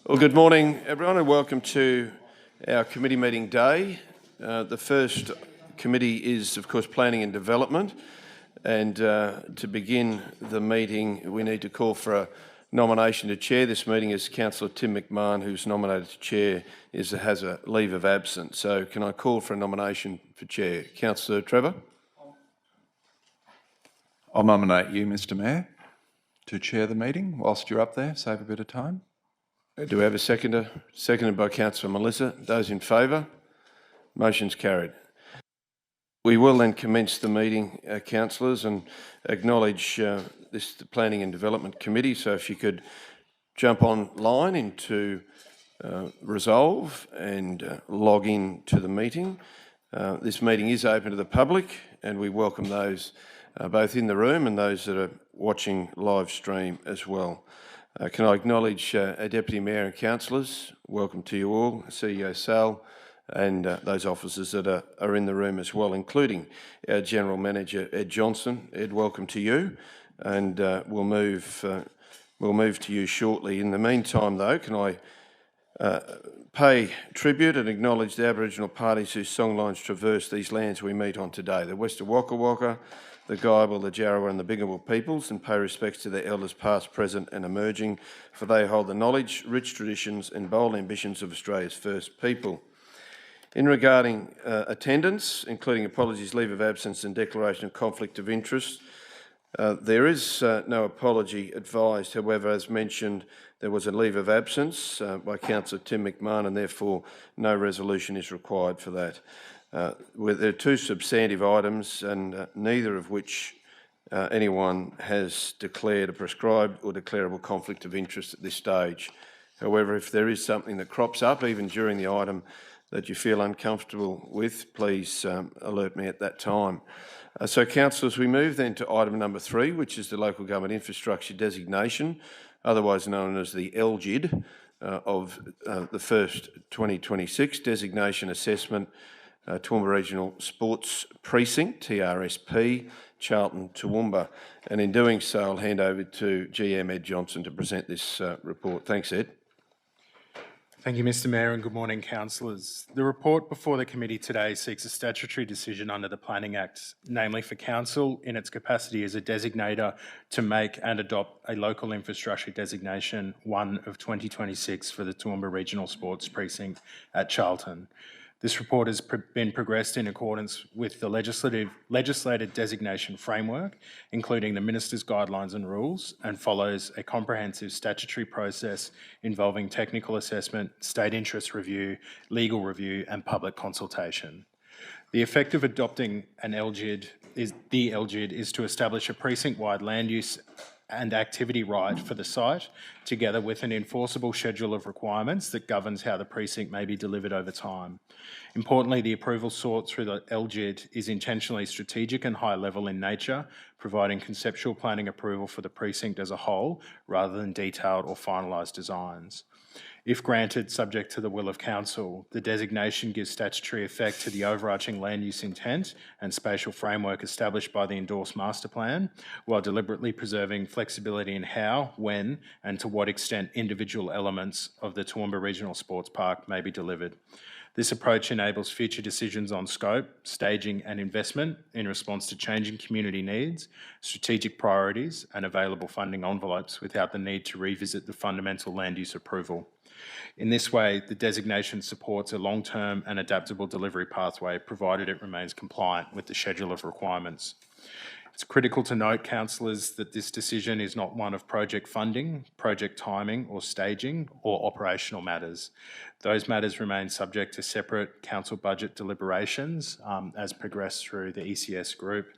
Well, good morning, everyone, and welcome to our committee meeting day. The first committee is, of course, Planning and Development. And to begin the meeting, we need to call for a nomination to chair this meeting as Councillor Tim McMahon, who's nominated to chair, has a leave of absence. So can I call for a nomination for chair? Councillor Trevor? I'll nominate you, Mr Mayor, to chair the meeting whilst you're up there. Save a bit of time. Do we have a seconder? Seconded by Councillor Melissa. Those in favour? Motion's carried. We will then commence the meeting, councillors, and acknowledge the Planning and Development Committee. So if you could jump online into Resolve and log in to the meeting. This meeting is open to the public, and we welcome those both in the room and those that are watching live stream as well. Can I acknowledge our Deputy Mayor and councillors? Welcome to you all, CEO Sal, and those officers that are in the room as well, including our General Manager, Ed Johnson. Ed, welcome to you, and we'll move to you shortly. In the meantime, though, can I pay tribute and acknowledge the Aboriginal parties whose songlines traverse these lands we meet on today, the West Waka Waka, the Guyabal, the Jarrawa and the Bingabal peoples, and pay respects to their elders past, present and emerging, for they hold the knowledge, rich traditions and bold ambitions of Australia's first people. In regarding attendance, including apologies, leave of absence and declaration of conflict of interest, there is no apology advised. However, as mentioned, there was a leave of absence by Councillor Tim McMahon, and therefore no resolution is required for that. There are two substantive items, and neither of which anyone has declared a prescribed or declarable conflict of interest at this stage. However, if there is something that crops up, even during the item, that you feel uncomfortable with, please alert me at that time. So, councillors, we move then to item number 3, which is the Local Government Infrastructure Designation, otherwise known as the LGID of the first 2026 Designation Assessment, Toowoomba Regional Sports Precinct, TRSP, Charlton, Toowoomba. And in doing so, I'll hand over to GM Ed Johnson to present this report. Thanks, Ed. Thank you, Mr Mayor, and good morning, councillors. The report before the committee today seeks a statutory decision under the Planning Act, namely for council in its capacity as a designator to make and adopt a local infrastructure designation 1 of 2026 for the Toowoomba Regional Sports Precinct at Charlton. This report has been progressed in accordance with the legislated designation framework, including the Minister's guidelines and rules, and follows a comprehensive statutory process involving technical assessment, state interest review, legal review, and public consultation. The effect of adopting an LGID is to establish a precinct-wide land use and activity right for the site, together with an enforceable schedule of requirements that governs how the precinct may be delivered over time. Importantly, the approval sought through the LGID is intentionally strategic and high level in nature, providing conceptual planning approval for the precinct as a whole, rather than detailed or finalised designs. If granted, subject to the will of council, the designation gives statutory effect to the overarching land use intent and spatial framework established by the endorsed master plan, while deliberately preserving flexibility in how, when, and to what extent individual elements of the Toowoomba Regional Sports Park may be delivered. This approach enables future decisions on scope, staging and investment in response to changing community needs, strategic priorities and available funding envelopes without the need to revisit the fundamental land use approval. In this way, the designation supports a long-term and adaptable delivery pathway, provided it remains compliant with the schedule of requirements. It's critical to note, councillors, that this decision is not one of project funding, project timing or staging, or operational matters. Those matters remain subject to separate council budget deliberations as progressed through the ECS group,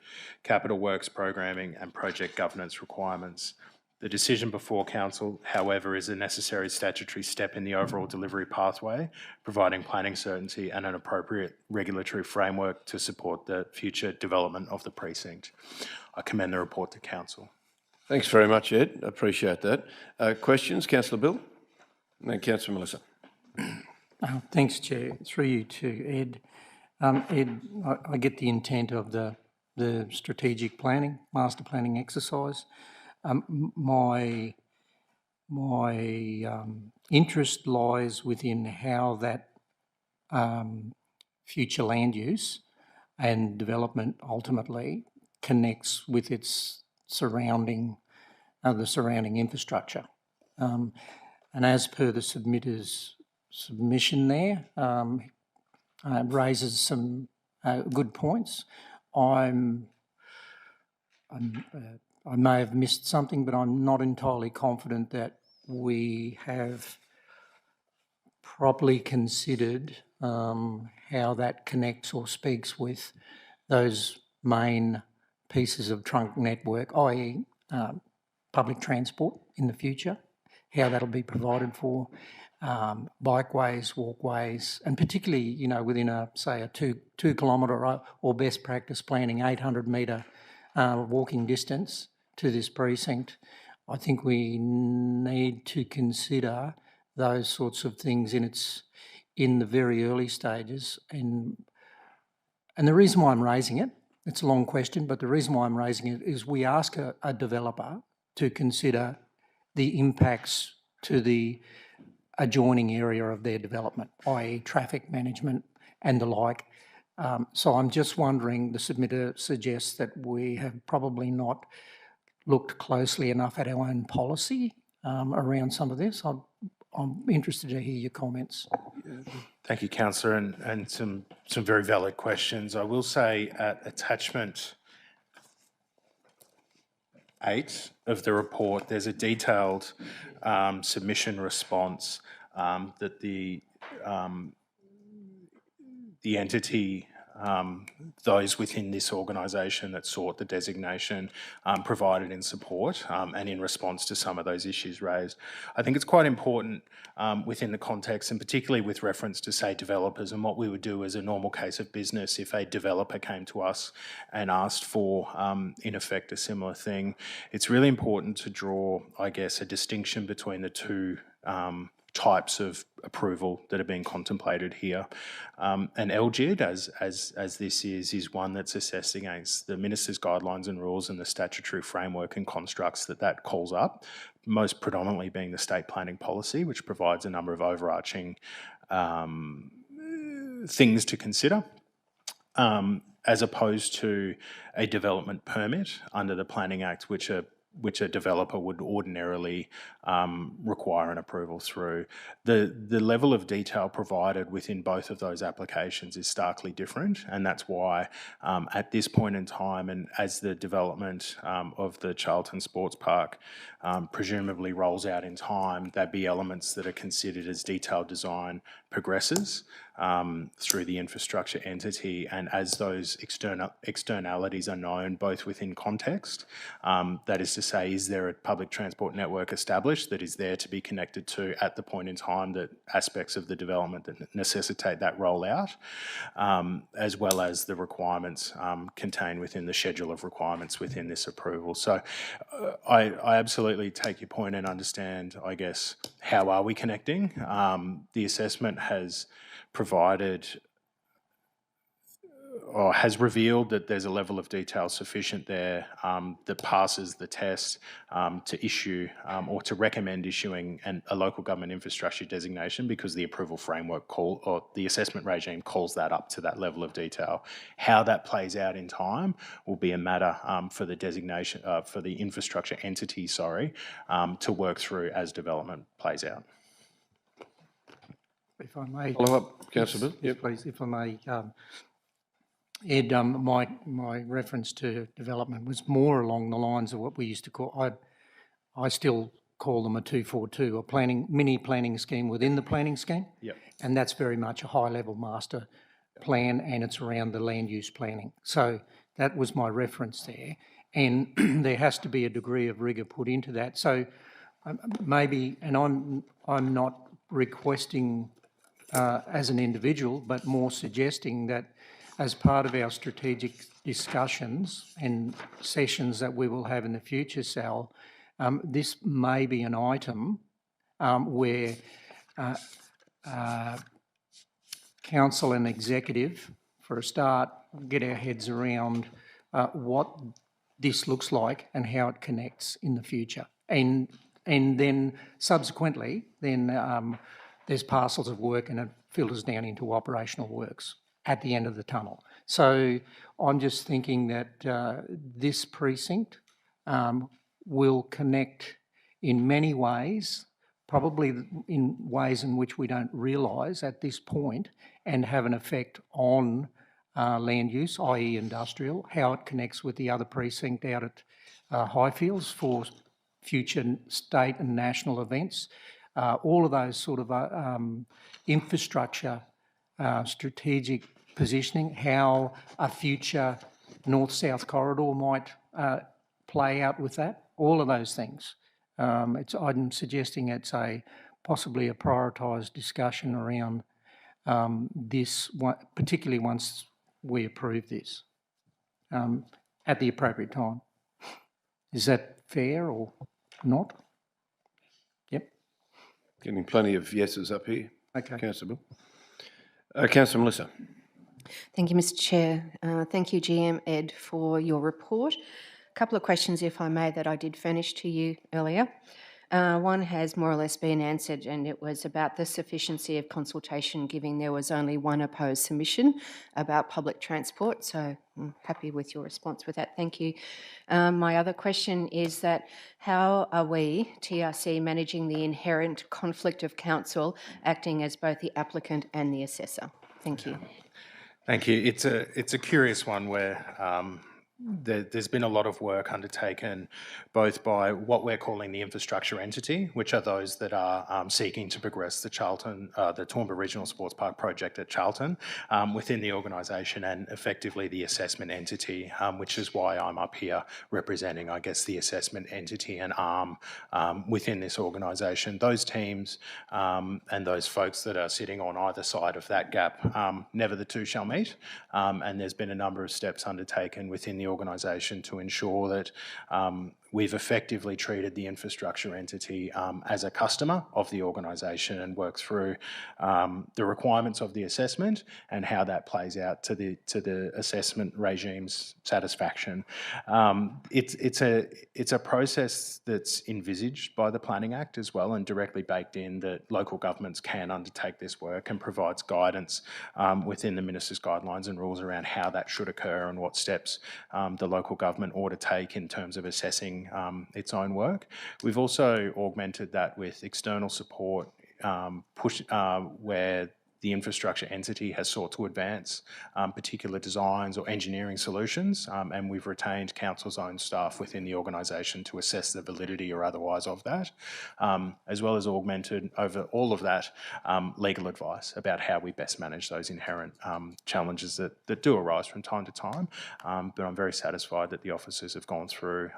capital works programming and project governance requirements. The decision before council, however, is a necessary statutory step in the overall delivery pathway, providing planning certainty and an appropriate regulatory framework to support the future development of the precinct. I commend the report to council. Thanks very much, Ed. I appreciate that. Questions? Councillor Bill? And then Councillor Melissa. Thanks, Chair. Through you to Ed. Ed, I get the intent of the strategic planning, master planning exercise. My interest lies within how that future land use and development ultimately connects with its surrounding, the surrounding infrastructure. And as per the submitter's submission there, raises some good points. I may have missed something, but I'm not entirely confident that we have properly considered how that connects or speaks with those main pieces of trunk network, i.e. Public transport in the future, how that'll be provided for, bikeways, walkways, and particularly, you know, within a, say, a two kilometre or best practice planning 800 metre walking distance to this precinct. I think we need to consider those sorts of things in the very early stages. And the reason why I'm raising it, it's a long question, but the reason why I'm raising it is we ask a developer to consider the impacts to the adjoining area of their development, i.e. traffic management and the like. So I'm just wondering, the submitter suggests that we have probably not looked closely enough at our own policy around some of this. I'm interested to hear your comments. Thank you, Councillor, and some very valid questions. I will say at attachment 8 of the report, there's a detailed submission response that the entity, those within this organisation that sought the designation provided in support and in response to some of those issues raised. I think it's quite important within the context, and particularly with reference to, say, developers and what we would do as a normal case of business if a developer came to us and asked for, in effect, a similar thing. It's really important to draw, I guess, a distinction between the two types of approval that are being contemplated here. An LGID, as this is one that's assessed against the Minister's guidelines and rules and the statutory framework and constructs that calls up, most predominantly being the state planning policy, which provides a number of overarching things to consider, as opposed to a development permit under the Planning Act, which a developer would ordinarily require an approval through. The level of detail provided within both of those applications is starkly different, and that's why at this point in time, and as the development of the Charlton Sports Park presumably rolls out in time, there'd be elements that are considered as detailed design progresses through the infrastructure entity, and as those externalities are known both within context, that is to say, is there a public transport network established that is there to be connected to at the point in time that aspects of the development that necessitate that rollout, as well as the requirements contained within the schedule of requirements within this approval. So I absolutely take your point and understand, I guess, how are we connecting? The assessment has provided or has revealed that there's a level of detail sufficient there that passes the test to issue or to recommend issuing a local government infrastructure designation, because the approval framework or the assessment regime calls that up to that level of detail. How that plays out in time will be a matter for the designation, for the infrastructure entity, to work through as development plays out. If I may... Follow up, Councillor Bill? Yes, please, if I may. Ed, my reference to development was more along the lines of what we used to call, I still call them a 242, a mini planning scheme within the planning scheme. Yep. And that's very much a high-level master plan, and it's around the land use planning. So that was my reference there. And there has to be a degree of rigour put into that. So maybe, and I'm not requesting as an individual, but more suggesting that as part of our strategic discussions and sessions that we will have in the future, Sal, this may be an item where council and executive, for a start, get our heads around what this looks like and how it connects in the future. And And then subsequently, then there's parcels of work and it filters down into operational works at the end of the tunnel. So I'm just thinking that this precinct will connect in many ways, probably in ways in which we don't realise at this point, and have an effect on land use, i.e. industrial, how it connects with the other precinct out at Highfields for future state and national events. All of those sort of infrastructure, strategic positioning, how a future north-south corridor might play out with that, all of those things. I'm suggesting it's possibly a prioritised discussion around this, particularly once we approve this at the appropriate time. Is that fair or not? Yep. Getting plenty of yeses up here. Okay. Councillor Bill. Councillor Melissa. Thank you, Mr. Chair. Thank you, GM Ed, for your report. A couple of questions, if I may, that I did furnish to you earlier. One has more or less been answered, and it was about the sufficiency of consultation, given there was only one opposed submission about public transport. So I'm happy with your response with that. Thank you. My other question is that how are we, TRC, managing the inherent conflict of counsel, acting as both the applicant and the assessor? Thank you. Thank you. It's a curious one where there's been a lot of work undertaken both by what we're calling the infrastructure entity, which are those that are seeking to progress the Toowoomba Regional Sports Park project at Charlton within the organisation, and effectively the assessment entity, which is why I'm up here representing, I guess, the assessment entity and arm within this organisation. Those teams and those folks that are sitting on either side of that gap, never the two shall meet, and there's been a number of steps undertaken within the organisation to ensure that we've effectively treated the infrastructure entity as a customer of the organisation and worked through the requirements of the assessment and how that plays out to the assessment regime's satisfaction. It's a process that's envisaged by the Planning Act as well, and directly baked in that local governments can undertake this work, and provides guidance within the Minister's guidelines and rules around how that should occur and what steps the local government ought to take in terms of assessing its own work. We've also augmented that with external support where the infrastructure entity has sought to advance particular designs or engineering solutions, and we've retained council's own staff within the organisation to assess the validity or otherwise of that, as well as augmented over all of that legal advice about how we best manage those inherent challenges that do arise from time to time. But I'm very satisfied that the officers have gone through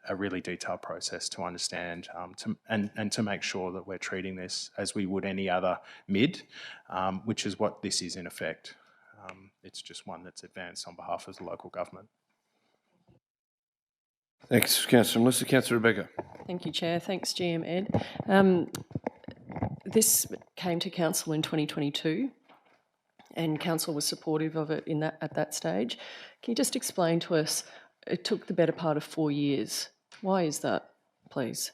a really detailed process to understand and to make sure that we're treating this as we would any other MID, which is what this is in effect. It's just one that's advanced on behalf of the local government. Thanks, Councillor Melissa. Councillor Rebecca. Thank you, Chair. Thanks, GM Ed. This came to Council in 2022 and Council was supportive of it at that stage. Can you just explain to us, it took the better part of 4 years. Why is that, please?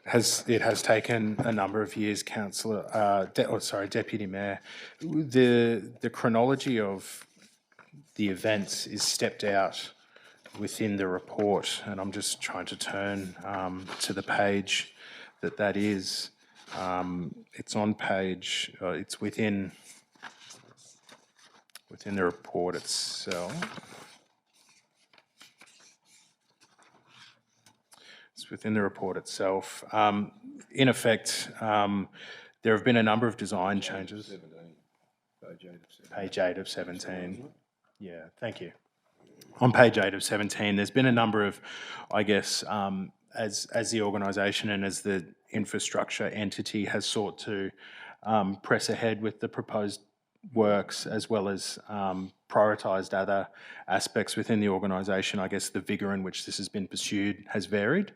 It has taken a number of years, Deputy Mayor. The chronology of the events is stepped out within the report, and I'm just trying to turn to the page that is. It's on page. It's within the report itself. It's within the report itself. In effect, there have been a number of design changes. Page 8 of 17. Yeah, thank you. On page 8 of 17, there's been a number of, I guess, as the organisation and as the infrastructure entity has sought to press ahead with the proposed works, as well as prioritised other aspects within the organisation. I guess the vigour in which this has been pursued has varied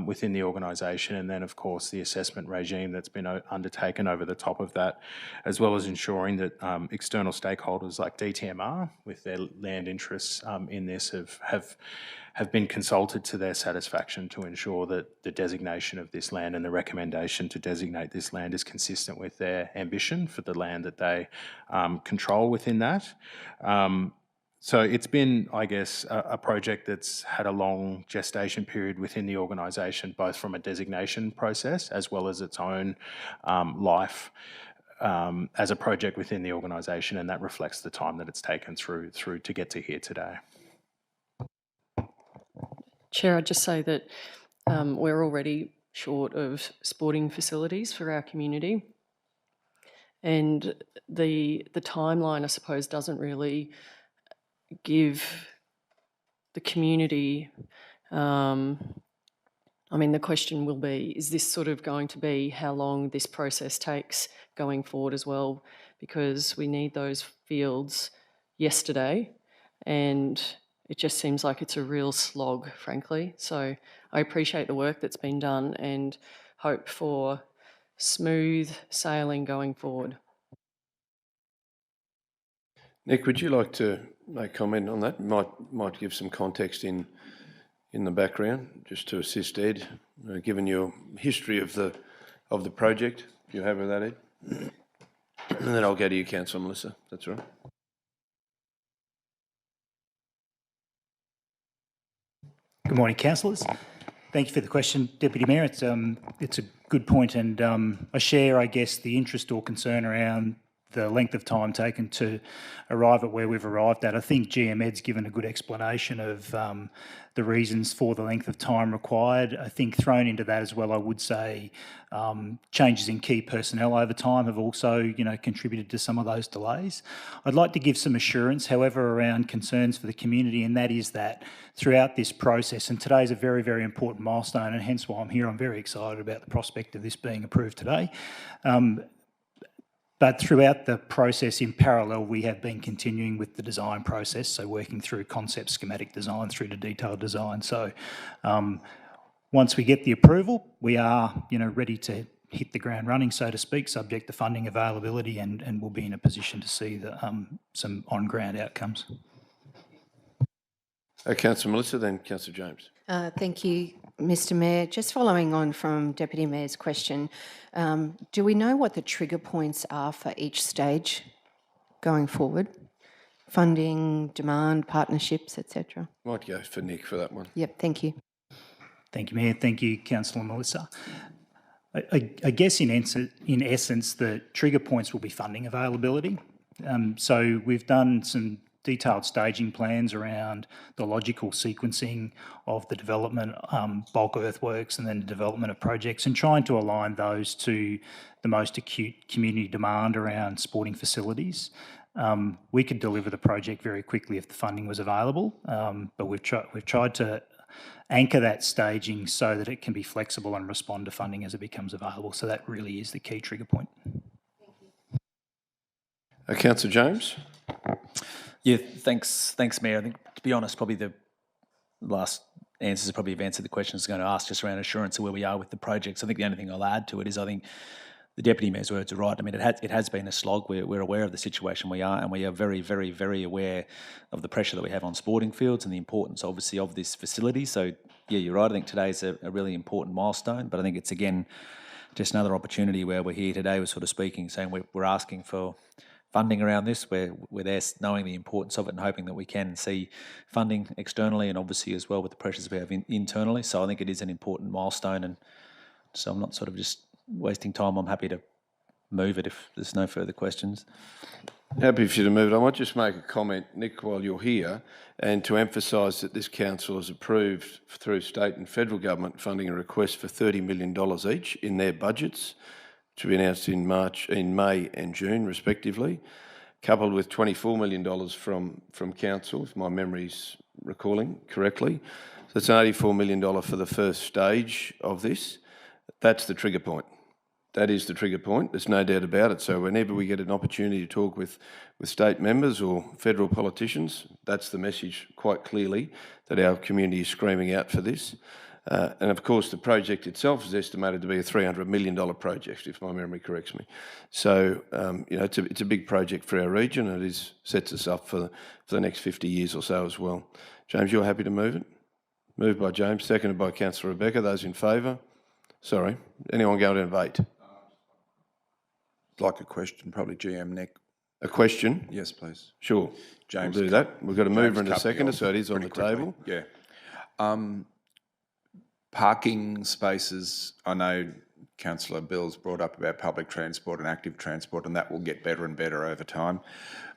within the organisation, and then of course the assessment regime that's been undertaken over the top of that, as well as ensuring that external stakeholders like DTMR with their land interests in this have have been consulted to their satisfaction to ensure that the designation of this land and the recommendation to designate this land is consistent with their ambition for the land that they control within that. So it's been, I guess, a project that's had a long gestation period within the organisation, both from a designation process as well as its own life as a project within the organisation, and that reflects the time that it's taken through to get to here today. Chair, I'd just say that we're already short of sporting facilities for our community, and the timeline, I suppose, doesn't really give the community, I mean, the question will be, is this sort of going to be how long this process takes going forward as well? Because we need those fields yesterday, and it just seems like it's a real slog, frankly. So I appreciate the work that's been done and hope for smooth sailing going forward. Nick, would you like to make comment on that? Might give some context in the background, just to assist Ed, given your history of the project. Do you have with that, Ed? And then I'll go to you, Councillor Melissa. That's all right. Good morning, councillors. Thank you for the question, Deputy Mayor. It's a good point, and I share, I guess, the interest or concern around the length of time taken to arrive at where we've arrived at. I think GM Ed's given a good explanation of the reasons for the length of time required. I think thrown into that as well, I would say changes in key personnel over time have also, contributed to some of those delays. I'd like to give some assurance, however, around concerns for the community, and that is that throughout this process, and today is a very, very important milestone, and hence why I'm here. I'm very excited about the prospect of this being approved today. But throughout the process in parallel, we have been continuing with the design process, so working through concept schematic design through to detailed design. So once we get the approval, we are ready to hit the ground running, so to speak, subject to funding availability, and we'll be in a position to see some on-ground outcomes. Councillor Melissa, then Councillor James. Thank you, Mr Mayor. Just following on from Deputy Mayor's question, do we know what the trigger points are for each stage going forward? Funding, demand, partnerships, etc. Might go for Nick for that one. Yep, thank you. Thank you, Mayor. Thank you, Councillor Melissa. I guess in essence, the trigger points will be funding availability. So we've done some detailed staging plans around the logical sequencing of the development, bulk earthworks, and then the development of projects, and trying to align those to the most acute community demand around sporting facilities. We could deliver the project very quickly if the funding was available, but we've tried to anchor that staging so that it can be flexible and respond to funding as it becomes available. So that really is the key trigger point. Councillor James. Yeah, thanks, Mayor. I think, to be honest, probably the last answers probably have answered the questions I was going to ask, just around assurance of where we are with the projects. I think the only thing I'll add to it is I think the Deputy Mayor's words are right. I mean, it has been a slog. We're aware of the situation we are, and we are very, very, very aware of the pressure that we have on sporting fields and the importance, obviously, of this facility. So, yeah, you're right. I think today is a really important milestone, but I think it's, again, just another opportunity where we're here today, we're sort of speaking, saying we're asking for funding around this. We're there knowing the importance of it and hoping that we can see funding externally and obviously as well with the pressures we have internally. So I think it is an important milestone, and so I'm not sort of just wasting time. I'm happy to move it if there's no further questions. Happy for you to move it. I might just make a comment, Nick, while you're here, and to emphasise that this council has approved through state and federal government funding a request for $30 million each in their budgets, to be announced in May and June, respectively, coupled with $24 million from council, if my memory's recalling correctly. So it's an $84 million for the first stage of this. That's the trigger point. That is the trigger point. There's no doubt about it. So whenever we get an opportunity to talk with state members or federal politicians, that's the message quite clearly, that our community is screaming out for this. And of course, the project itself is estimated to be a $300 million project, if my memory corrects me. So, it's a big project for our region, and it sets us up for the next 50 years or so as well. James, you're happy to move it? Moved by James, seconded by councillor Rebecca. Those in favour? Sorry, anyone going to debate? Like a question, probably GM Nick. A question? Yes, please. Sure. James, We'll do that. We've got a mover and a cut me seconder, off so it is on the pretty quickly. table. Yeah. Parking spaces, I know Councillor Bill's brought up about public transport and active transport, and that will get better and better over time.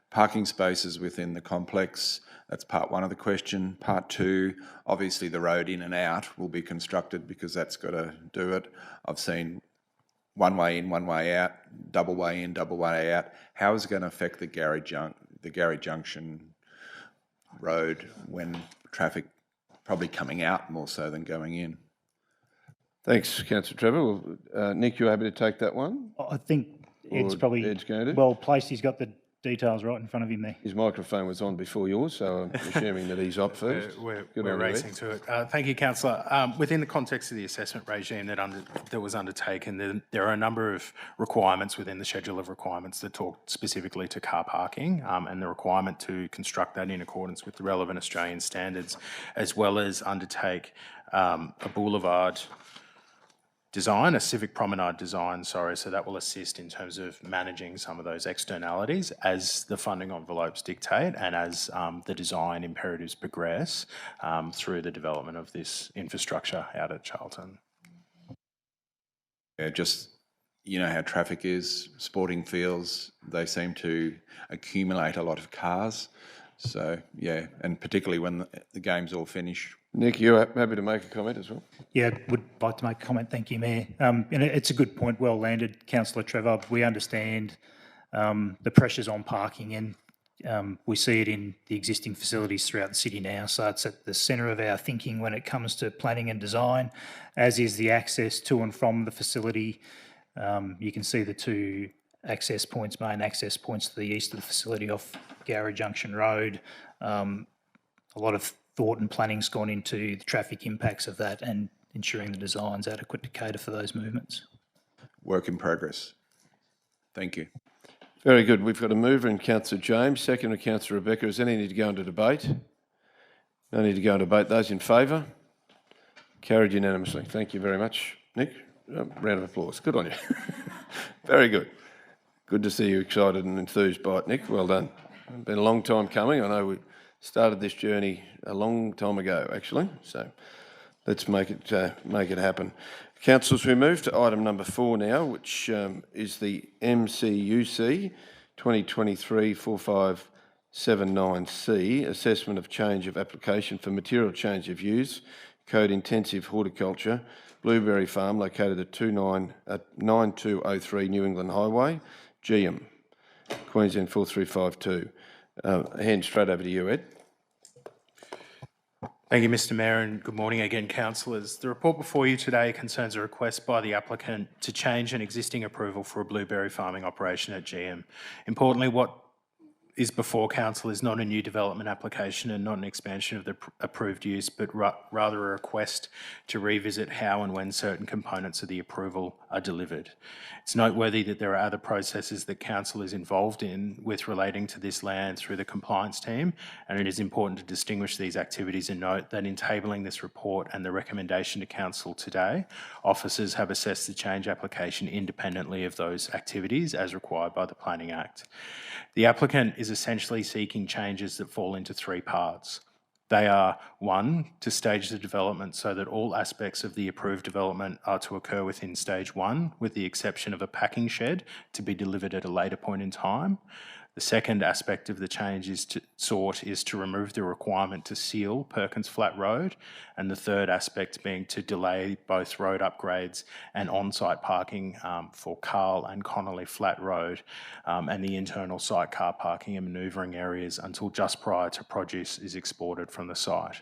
Parking spaces within the complex, that's part one of the question. Part two, obviously the road in and out will be constructed because that's got to do it. I've seen one way in, one way out, double way in, double way out. How is it going to affect the Gary Junction road when traffic probably coming out more so than going in? Thanks, councillor Trevor. Well, Nick, you happy to take that one? I think Ed's Or probably Ed's going to? well placed. He's got the details right in front of him there. His microphone was on before yours, so I'm assuming that he's up first. We're Good on you, Ed. racing to it. Thank you, councillor. Within the context of the assessment regime that was undertaken, there are a number of requirements within the schedule of requirements that talk specifically to car parking and the requirement to construct that in accordance with the relevant Australian standards, as well as undertake a boulevard design, a civic promenade design, sorry, so that will assist in terms of managing some of those externalities as the funding envelopes dictate and as the design imperatives progress through the development of this infrastructure out at Charlton. Yeah, just, you know how traffic is, sporting fields, they seem to accumulate a lot of cars. So, yeah, and particularly when the game's all finished. Nick, you happy to make a comment as well? Yeah, would like to make a comment. Thank you, Mayor. And it's a good point, well landed, Councillor Trevor. We understand the pressures on parking, and we see it in the existing facilities throughout the city now. So it's at the centre of our thinking when it comes to planning and design, as is the access to and from the facility. You can see the two access points, main access points to the east of the facility off Gowrie Junction Road. A lot of thought and planning's gone into the traffic impacts of that and ensuring the design's adequate to cater for those movements. Work in progress. Thank you. Very good. We've got a mover in councillor James, second to councillor Rebecca. Is there any need to go into debate? No need to go into debate. Those in favour? Carried unanimously. Thank you very much, Nick. Round of applause. Good on you. Very good. Good to see you excited and enthused by it, Nick. Well done. Been a long time coming. I know we started this journey a long time ago, actually. So let's make it happen. Councillors, we move to item number 4 now, which is the MCUC 2023-4579C, Assessment of Change of Application for Material Change of Use, Code Intensive Horticulture, Blueberry Farm, located at 9203 New England Highway, GM, Queensland 4352. Hand straight over to you, Ed. Thank you, Mr Mayor, and good morning again, councillors. The report before you today concerns a request by the applicant to change an existing approval for a blueberry farming operation at GM. Importantly, what is before council is not a new development application and not an expansion of the approved use, but rather a request to revisit how and when certain components of the approval are delivered. It's noteworthy that there are other processes that council is involved in with relating to this land through the compliance team, and it is important to distinguish these activities and note that in tabling this report and the recommendation to council today, officers have assessed the change application independently of those activities as required by the Planning Act. The applicant is essentially seeking changes that fall into 3 parts. They are 1, to stage the development so that all aspects of the approved development are to occur within stage 1, with the exception of a packing shed to be delivered at a later point in time. The second aspect of the change is to remove the requirement to seal Perkins Flat Road, and the third aspect being to delay both road upgrades and on-site parking for Carl and Connolly Flat Road and the internal site car parking and manoeuvring areas until just prior to produce is exported from the site.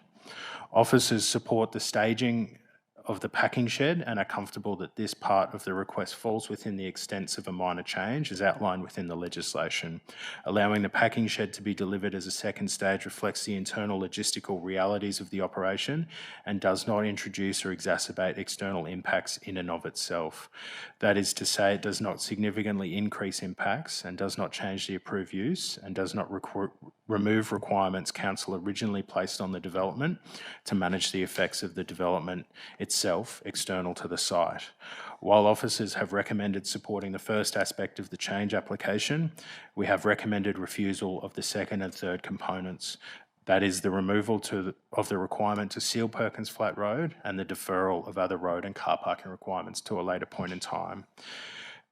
Officers support the staging of the packing shed and are comfortable that this part of the request falls within the extents of a minor change as outlined within the legislation. Allowing the packing shed to be delivered as a second stage reflects the internal logistical realities of the operation and does not introduce or exacerbate external impacts in and of itself. That is to say, it does not significantly increase impacts and does not change the approved use and does not remove requirements Council originally placed on the development to manage the effects of the development itself external to the site. While officers have recommended supporting the first aspect of the change application, we have recommended refusal of the second and third components. That is the removal of the requirement to seal Perkins Flat Road and the deferral of other road and car parking requirements to a later point in time.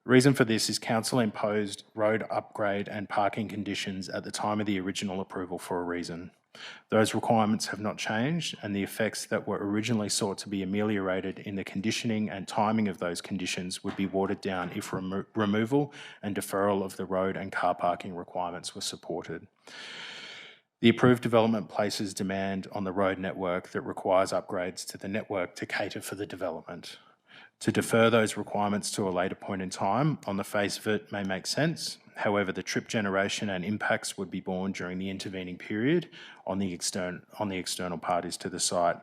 Reason for this is Council imposed road upgrade and parking conditions at the time of the original approval for a reason. Those requirements have not changed, and the effects that were originally sought to be ameliorated in the conditioning and timing of those conditions would be watered down if removal and deferral of the road and car parking requirements were supported. The approved development places demand on the road network that requires upgrades to the network to cater for the development. To defer those requirements to a later point in time, on the face of it, may make sense. However, the trip generation and impacts would be borne during the intervening period on the external parties to the site.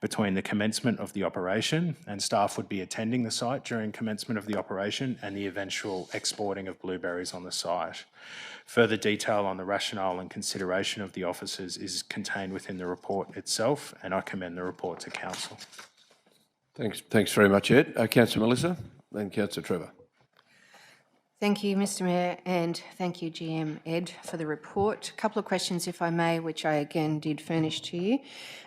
Between the commencement of the operation, and staff would be attending the site during commencement of the operation, and the eventual exporting of blueberries on the site. Further detail on the rationale and consideration of the officers is contained within the report itself, and I commend the report to Council. Thanks very much, Ed. Councillor Melissa, then Councillor Trevor. Thank you, Mr Mayor, and thank you, GM Ed, for the report. A couple of questions, if I may, which I again did furnish to you.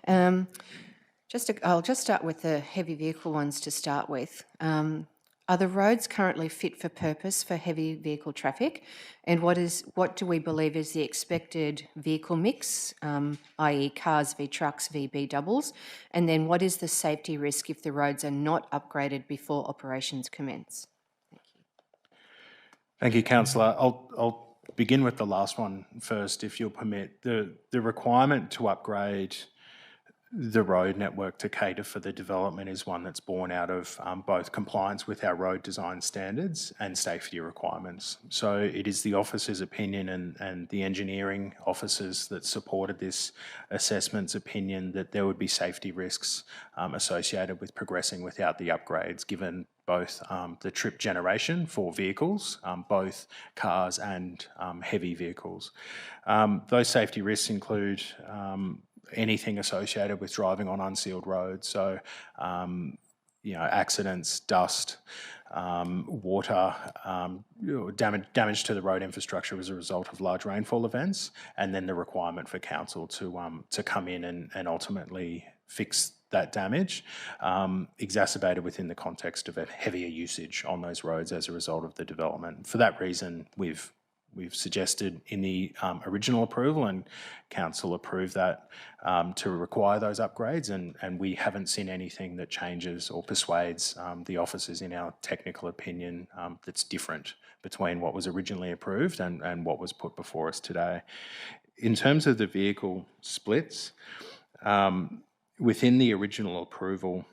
I'll just start with the heavy vehicle ones to start with. Are the roads currently fit for purpose for heavy vehicle traffic? And what do we believe is the expected vehicle mix, i.e. cars v trucks v B doubles? And then what is the safety risk if the roads are not upgraded before operations commence? Thank you, Councillor. I'll begin with the last one first, if you'll permit. The requirement to upgrade the road network to cater for the development is one that's born out of both compliance with our road design standards and safety requirements. So it is the officer's opinion and the engineering officers that supported this assessment's opinion that there would be safety risks associated with progressing without the upgrades, given both the trip generation for vehicles, both cars and heavy vehicles. Those safety risks include anything associated with driving on unsealed roads, so accidents, dust, water, damage to the road infrastructure as a result of large rainfall events, and then the requirement for council to come in and ultimately fix that damage, exacerbated within the context of a heavier usage on those roads as a result of the development. For that reason, we've suggested in the original approval, and council approved that, to require those upgrades, and we haven't seen anything that changes or persuades the officers, in our technical opinion, that's different between what was originally approved and what was put before us today. In terms of the vehicle splits, within the original approval,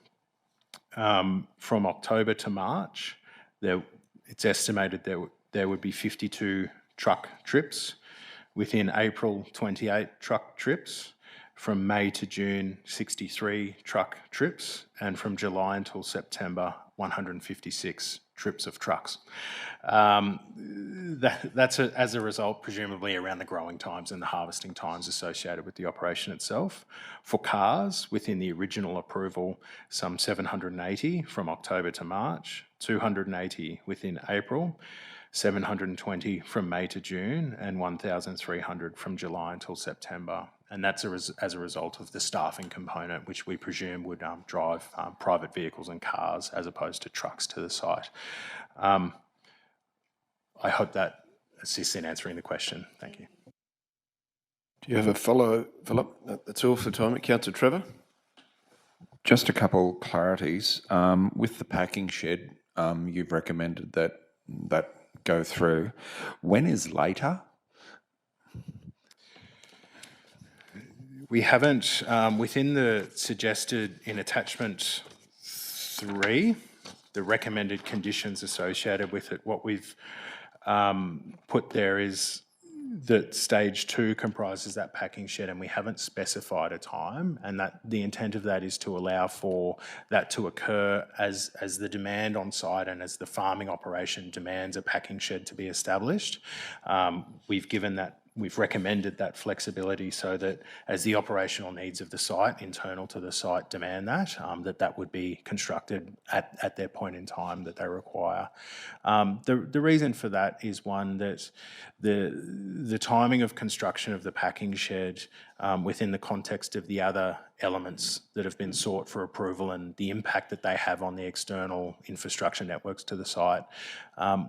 from October to March, it's estimated there would be 52 truck trips. Within April, 28 truck trips. From May to June, 63 truck trips. And from July until September, 156 trips of trucks. That's as a result, presumably, around the growing times and the harvesting times associated with the operation itself. For cars, within the original approval, some 780 from October to March, 280 within April, 720 from May to June, and 1,300 from July until September. And that's as a result of the staffing component, which we presume would drive private vehicles and cars as opposed to trucks to the site. I hope that assists in answering the question. Thank you. Do you have a follow-up? No, that's all for the time. Councillor Trevor? Just a couple clarities. With the packing shed, you've recommended that go through. When is later? We haven't, within the suggested in attachment 3, the recommended conditions associated with it, what we've put there is that stage 2 comprises that packing shed, and we haven't specified a time, and that the intent of that is to allow for that to occur as the demand on site and as the farming operation demands a packing shed to be established. We've recommended that flexibility so that as the operational needs of the site, internal to the site, demand that, that would be constructed at their point in time that they require. The reason for that is one that the timing of construction of the packing shed within the context of the other elements that have been sought for approval and the impact that they have on the external infrastructure networks to the site,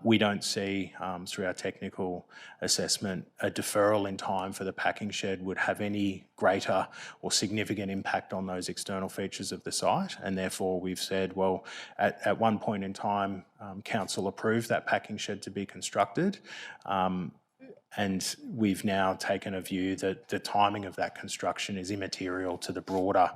we don't see through our technical assessment a deferral in time for the packing shed would have any greater or significant impact on those external features of the site, and therefore we've said, well, at one point in time, council approved that packing shed to be constructed, and we've now taken a view that the timing of that construction is immaterial to the broader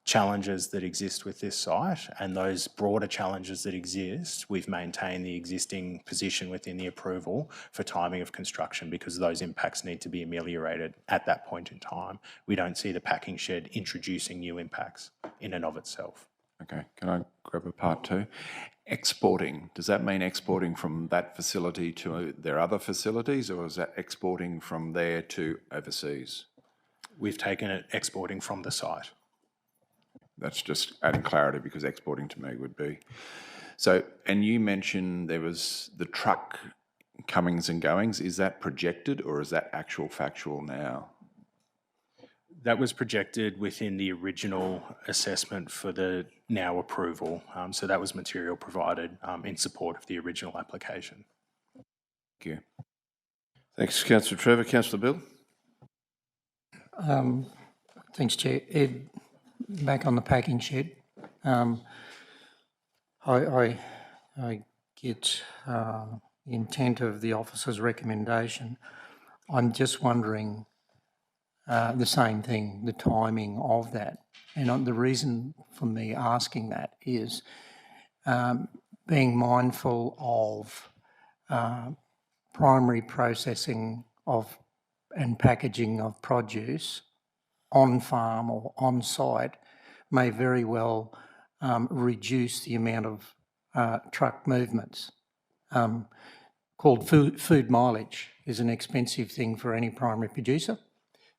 challenges that exist with this site, and those broader challenges that exist, we've maintained the existing position within the approval for timing of construction because those impacts need to be ameliorated at that point in time. We don't see the packing shed introducing new impacts in and of itself. Okay, can I grab a part 2? Exporting, does that mean exporting from that facility to their other facilities, or is that exporting from there to overseas? We've taken it exporting from the site. That's just adding clarity because exporting to me would be. So, and you mentioned there was the truck comings and goings. Is that projected or is that actual factual now? That was projected within the original assessment for the now approval. So that was material provided in support of the original application. Thank you. Thanks, Councillor Trevor. Councillor Bill? Thanks, Chair. Ed, back on the packing shed. I get the intent of the officer's recommendation. I'm just wondering the same thing, the timing of that. And the reason for me asking that is being mindful of primary processing of and packaging of produce on farm or on site may very well reduce the amount of truck movements. Called food mileage is an expensive thing for any primary producer.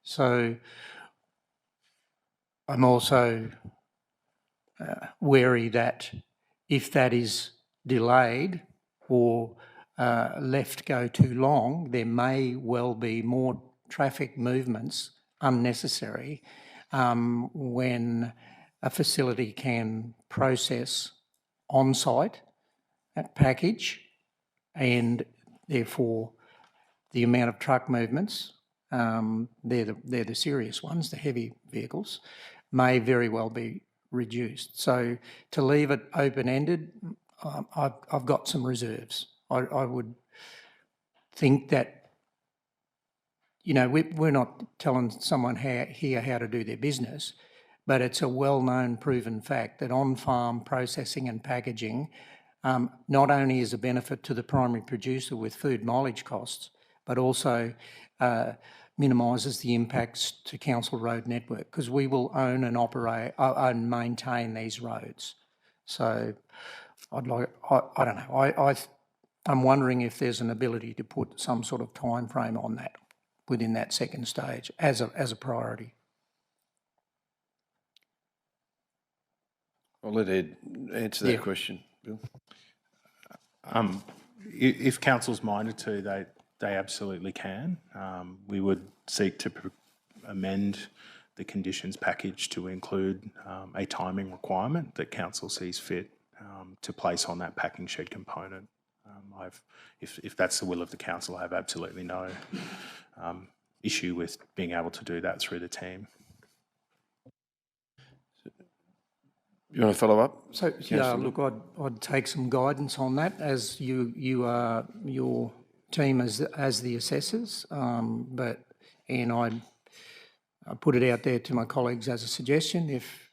So I'm also wary that if that is delayed or left go too long, there may well be more traffic movements unnecessary when a facility can process on-site that package, and therefore the amount of truck movements, they're the serious ones, the heavy vehicles, may very well be reduced. So to leave it open-ended, I've got some reserves. I would think that, you know, we're not telling someone here how to do their business, but it's a well-known, proven fact that on-farm processing and packaging not only is a benefit to the primary producer with food mileage costs, but also minimises the impacts to council road network, because we will own and operate and maintain these roads. So I don't know. I'm wondering if there's an ability to put some sort of time frame on that within that second stage as a priority. I'll let Ed answer that question, Bill. If council's minded to, they absolutely can. We would seek to amend the conditions package to include a timing requirement that council sees fit to place on that packing shed component. If that's the will of the council, I have absolutely no issue with being able to do that through the team. You want to follow up? So yeah, look, I'd take some guidance on that as you are your team as the assessors, and I put it out there to my colleagues as a suggestion. If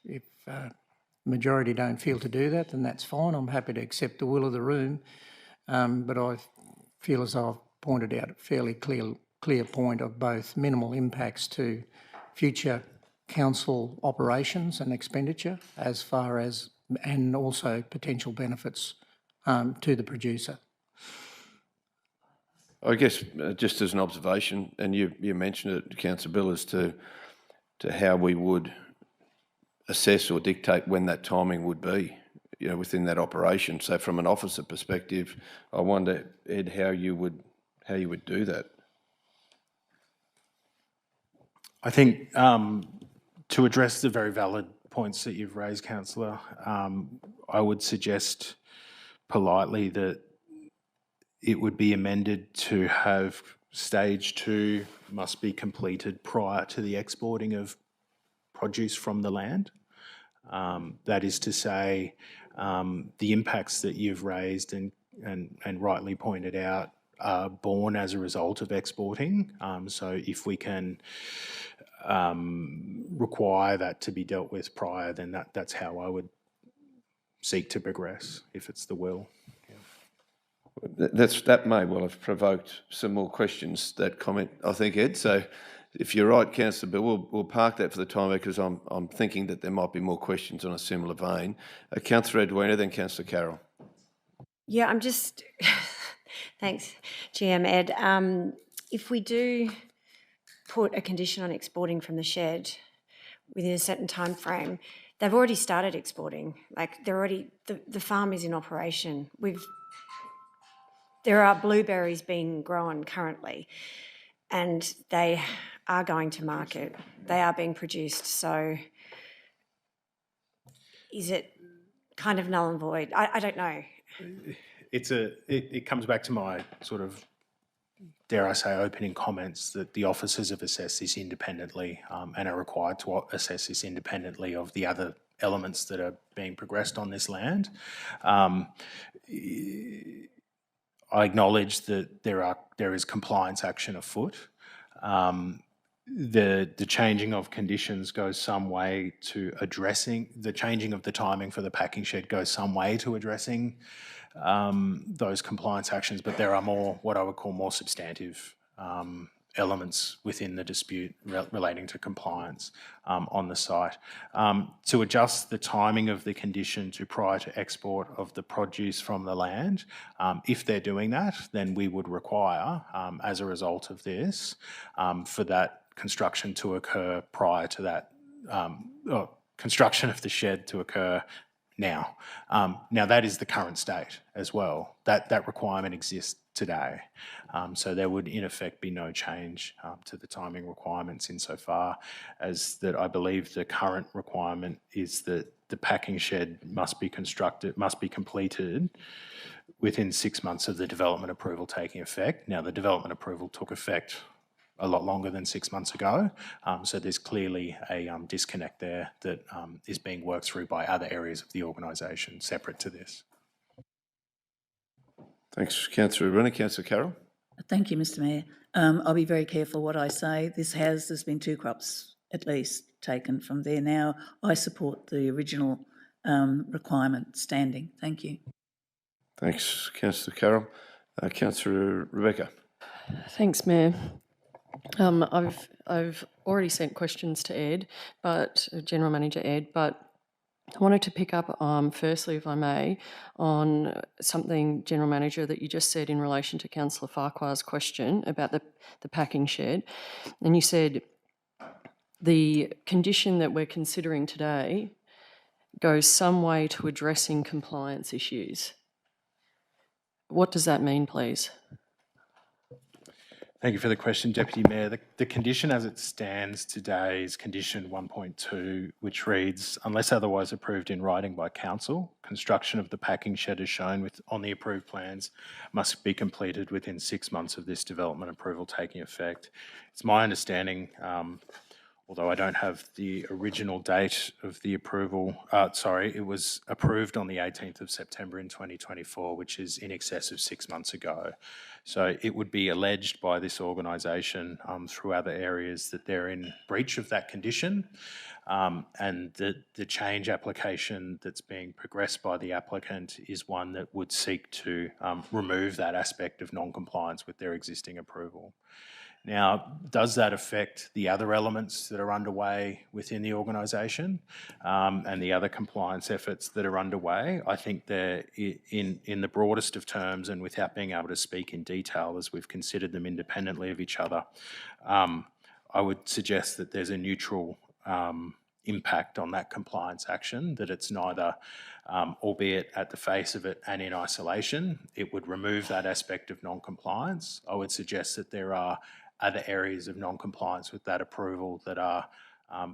majority don't feel to do that, then that's fine. I'm happy to accept the will of the room. But I feel as I've pointed out a fairly clear point of both minimal impacts to future council operations and expenditure as far as, and also potential benefits to the producer. I guess just as an observation, and you mentioned it, Councillor Bill, as to how we would assess or dictate when that timing would be, you know, within that operation. So from an officer perspective, I wonder, Ed, how you would do that. I think to address the very valid points that you've raised, Councillor, I would suggest politely that it would be amended to have stage 2 must be completed prior to the exporting of produce from the land. That is to say, the impacts that you've raised and rightly pointed out are born as a result of exporting. So if we can require that to be dealt with prior, then that's how I would seek to progress, if it's the will. That may well have provoked some more questions, that comment, I think, Ed. So if you're right, Councillor Bill, we'll park that for the time because I'm thinking that there might be more questions on a similar vein. Councillor Edwina, then Councillor Carroll. Yeah, I'm just, thanks, GM Ed. If we do put a condition on exporting from the shed within a certain time frame, they've already started exporting. Like they're already, the farm is in operation. There are blueberries being grown currently, and they are going to market. They are being produced. So is it kind of null and void? I don't know. It comes back to my sort of, dare I say, opening comments that the officers have assessed this independently and are required to assess this independently of the other elements that are being progressed on this land. I acknowledge that there is compliance action afoot. The changing of conditions goes some way to addressing, the changing of the timing for the packing shed goes some way to addressing those compliance actions, but there are more, what I would call more substantive elements within the dispute relating to compliance on the site. To adjust the timing of the condition to prior to export of the produce from the land, if they're doing that, then we would require, as a result of this, for that construction to occur prior to that, construction of the shed to occur now. Now that is the current state as well. That requirement exists today. So there would in effect be no change to the timing requirements insofar as that I believe the current requirement is that the packing shed must be completed within 6 months of the development approval taking effect. Now the development approval took effect a lot longer than 6 months ago. So there's clearly a disconnect there that is being worked through by other areas of the organisation separate to this. Thanks, Councillor Runa. Councillor Carroll. Thank you, Mr Mayor. I'll be very careful what I say. There's been 2 crops at least taken from there now. I support the original requirement standing. Thank you. Thanks, Councillor Carroll. Councillor Rebecca. Thanks, Mayor. I've already sent questions to Ed, but General Manager Ed, but I wanted to pick up, firstly, if I may, on something, General Manager, that you just said in relation to Councillor Farquhar's question about the packing shed. And you said the condition that we're considering today goes some way to addressing compliance issues. What does that mean, please? Thank you for the question, Deputy Mayor. The condition as it stands today is condition 1.2, which reads, unless otherwise approved in writing by council, construction of the packing shed as shown on the approved plans must be completed within 6 months of this development approval taking effect. It's my understanding, although I don't have the original date of the approval, it was approved on the 18th of September in 2024, which is in excess of 6 months ago. So it would be alleged by this organisation through other areas that they're in breach of that condition, and the change application that's being progressed by the applicant is one that would seek to remove that aspect of non-compliance with their existing approval. Now, does that affect the other elements that are underway within the organisation and the other compliance efforts that are underway? I think they're in the broadest of terms, and without being able to speak in detail as we've considered them independently of each other, I would suggest that there's a neutral impact on that compliance action, that it's neither, albeit at the face of it and in isolation, it would remove that aspect of non-compliance. I would suggest that there are other areas of non-compliance with that approval that are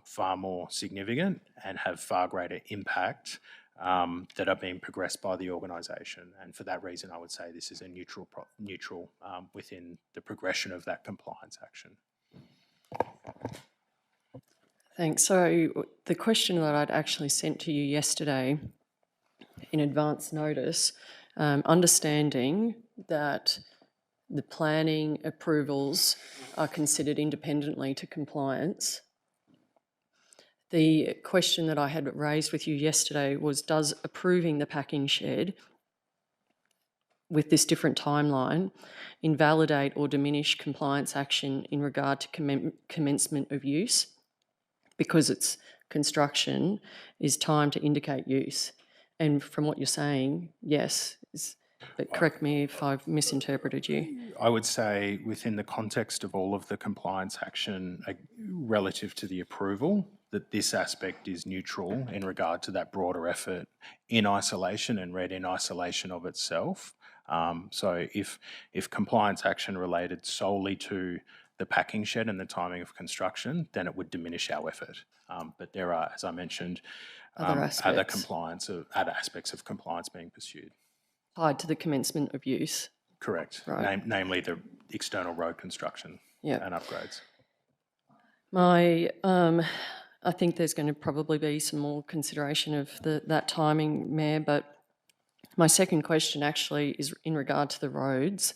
far more significant and have far greater impact that are being progressed by the organisation. And for that reason, I would say this is a neutral within the progression of that compliance action. Thanks. So the question that I'd actually sent to you yesterday in advance notice, understanding that the planning approvals are considered independently to compliance. The question that I had raised with you yesterday was, does approving the packing shed with this different timeline invalidate or diminish compliance action in regard to commencement of use? Because its construction is timed to indicate use. And from what you're saying, yes. But correct me if I've misinterpreted you. I would say within the context of all of the compliance action relative to the approval, that this aspect is neutral in regard to that broader effort in isolation and read in isolation of itself. So if compliance action related solely to the packing shed and the timing of construction, then it would diminish our effort. But there are, as I mentioned, other aspects of compliance being pursued. Tied to the commencement of use. Correct. Right. Namely the external road construction and upgrades. I think there's going to probably be some more consideration of that timing, Mayor, but my second question actually is in regard to the roads,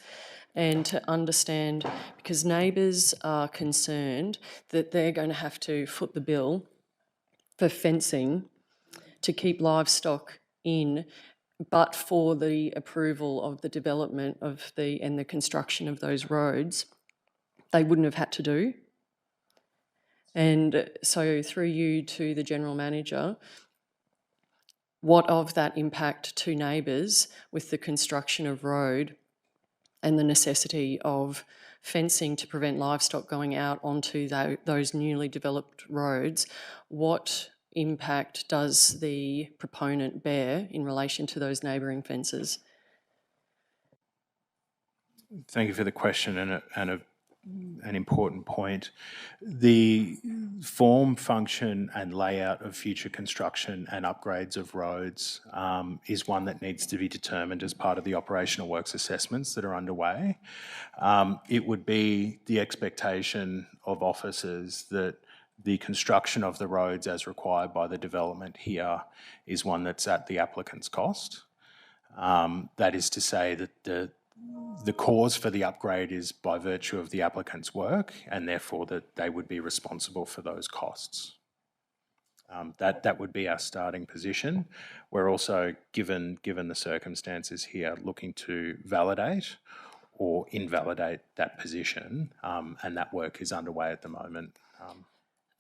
and to understand, because neighbours are concerned that they're going to have to foot the bill for fencing to keep livestock in, but for the approval of the development of and the construction of those roads, they wouldn't have had to do. And so through you to the General Manager, what of that impact to neighbours with the construction of road and the necessity of fencing to prevent livestock going out onto those newly developed roads, what impact does the proponent bear in relation to those neighbouring fences? Thank you for the question and an important point. The form, function and layout of future construction and upgrades of roads is one that needs to be determined as part of the operational works assessments that are underway. It would be the expectation of officers that the construction of the roads as required by the development here is one that's at the applicant's cost. That is to say that the cause for the upgrade is by virtue of the applicant's work, and therefore that they would be responsible for those costs. That would be our starting position. We're also, given the circumstances here, looking to validate or invalidate that position, and that work is underway at the moment.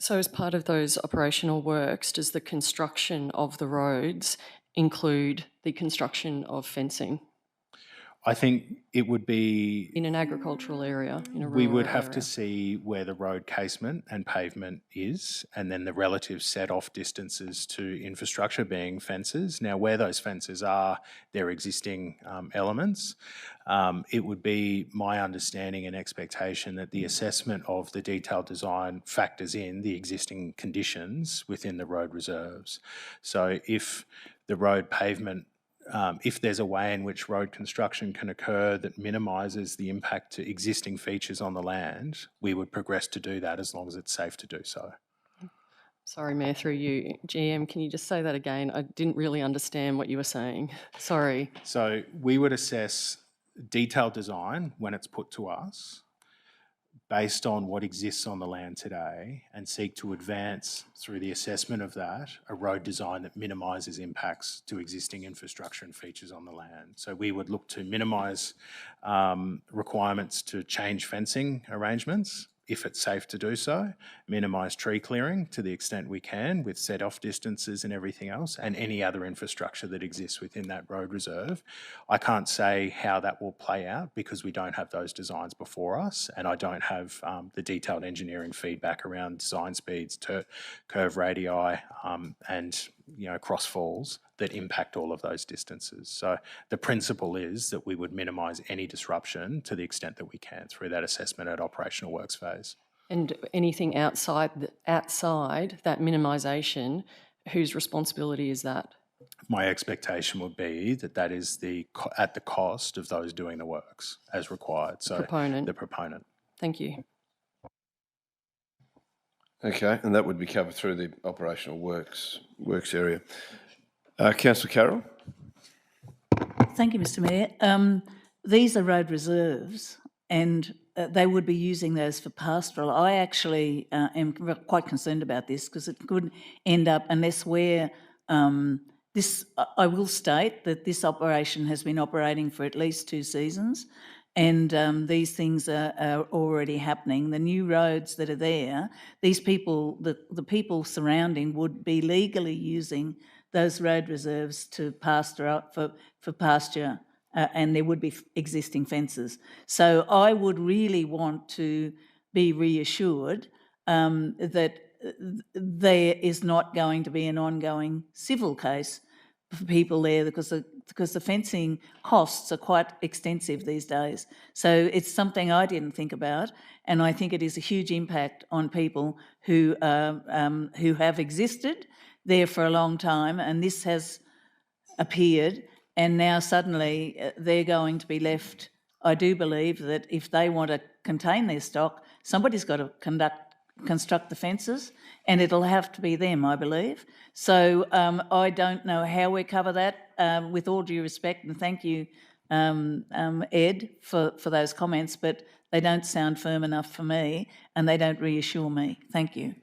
So as part of those operational works, does the construction of the roads include the construction of fencing? I think it would be... In an agricultural area, in a rural We would have area. to see where the road casement and pavement is, and then the relative set-off distances to infrastructure being fences. Now, where those fences are, they're existing elements. It would be my understanding and expectation that the assessment of the detailed design factors in the existing conditions within the road reserves. So if the road pavement if there's a way in which road construction can occur that minimises the impact to existing features on the land, we would progress to do that as long as it's safe to do so. Sorry, Mayor, through you. GM, can you just say that again? I didn't really understand what you were saying. Sorry. So we would assess detailed design when it's put to us based on what exists on the land today and seek to advance through the assessment of that a road design that minimises impacts to existing infrastructure and features on the land. So we would look to minimise requirements to change fencing arrangements if it's safe to do so, minimise tree clearing to the extent we can with set-off distances and everything else, and any other infrastructure that exists within that road reserve. I can't say how that will play out because we don't have those designs before us, and I don't have the detailed engineering feedback around design speeds, curve radii, and crossfalls that impact all of those distances. So the principle is that we would minimise any disruption to the extent that we can through that assessment at operational works phase. And anything outside that minimisation, whose responsibility is that? My expectation would be that that is at the cost of those doing the works as required. So Proponent. the proponent. Thank you. Okay, and that would be covered through the operational works area. Councillor Carroll. Thank you, Mr Mayor. These are road reserves and they would be using those for pastoral. I actually am quite concerned about this because it could end up, unless we're, I will state that this operation has been operating for at least 2 seasons and these things are already happening. The new roads that are there, these people, the people surrounding would be legally using those road reserves to pasture out for pasture, and there would be existing fences. So I would really want to be reassured that there is not going to be an ongoing civil case for people there because the fencing costs are quite extensive these days. So it's something I didn't think about, and I think it is a huge impact on people who have existed there for a long time, and this has appeared, and now suddenly they're going to be left. I do believe that if they want to contain their stock, somebody's got to construct the fences, and it'll have to be them, I believe. So I don't know how we cover that, with all due respect, and thank you, Ed, for those comments, but they don't sound firm enough for me, and they don't reassure me. Thank you.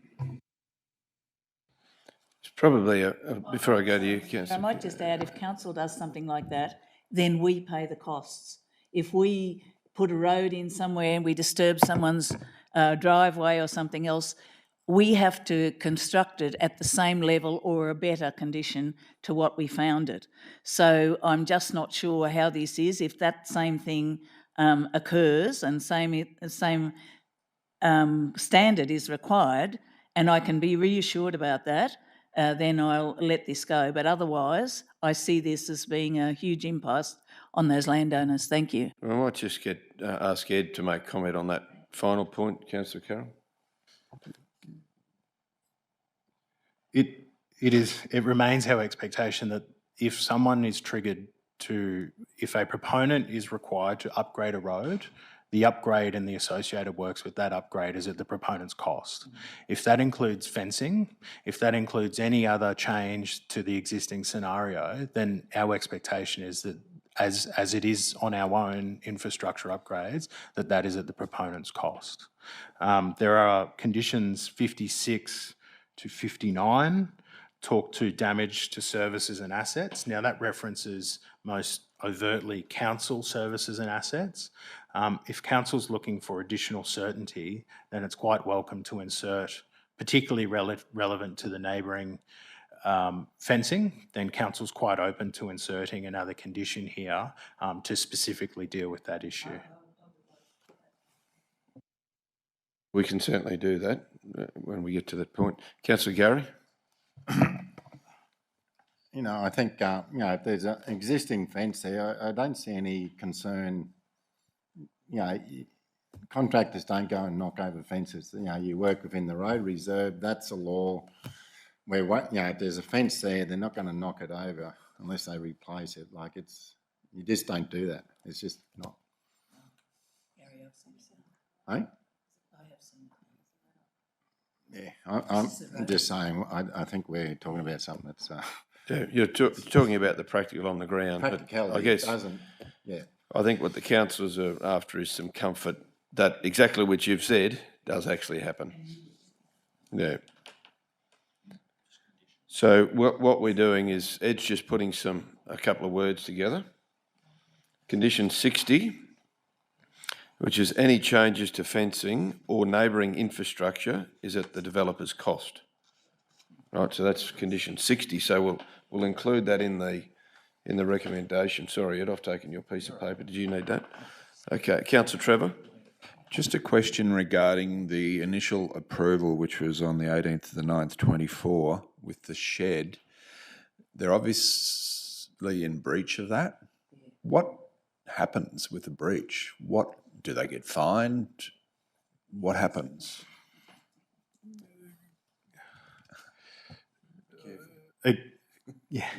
It's probably, before I go to you, Councillor. I might just add, if council does something like that, then we pay the costs. If we put a road in somewhere and we disturb someone's driveway or something else, we have to construct it at the same level or a better condition to what we found it. So I'm just not sure how this is. If that same thing occurs and same standard is required, and I can be reassured about that, then I'll let this go. But otherwise, I see this as being a huge impasse on those landowners. Thank you. I might just ask Ed to make comment on that final point, Councillor Carroll. It remains our expectation that if someone is triggered if a proponent is required to upgrade a road, the upgrade and the associated works with that upgrade is at the proponent's cost. If that includes fencing, if that includes any other change to the existing scenario, then our expectation is that as it is on our own infrastructure upgrades, that is at the proponent's cost. There are conditions 56 to 59 talk to damage to services and assets. Now that references most overtly council services and assets. If council's looking for additional certainty, then it's quite welcome to insert, particularly relevant to the neighbouring fencing, then council's quite open to inserting another condition here to specifically deal with that issue. We can certainly do that when we get to that point. Councillor Gary? I think, if there's an existing fence there, I don't see any concern. Contractors don't go and knock over fences. You work within the road reserve. That's a law where, if there's a fence there, they're not going to knock it over. unless they replace it. Like you just don't do that. It's just not. Eh? Yeah, I'm just saying, I think we're talking about something that's... Yeah, you're talking about the practical on the ground. But practicality I guess, doesn't, yeah. I think what the councillors are after is some comfort that exactly what you've said does actually happen. Yeah. So what we're doing is Ed's just putting a couple of words together. Condition 60, which is any changes to fencing or neighbouring infrastructure is at the developer's cost. Right, so that's condition 60. So we'll include that in the recommendation. Sorry, Ed, I've taken your piece of paper. Did you need that? Okay, Councillor Trevor. Just a question regarding the initial approval, which was on the 18th of the 9th, 24, with the shed. They're obviously in breach of that. What happens with the breach? What do they get fined? What happens? Yeah.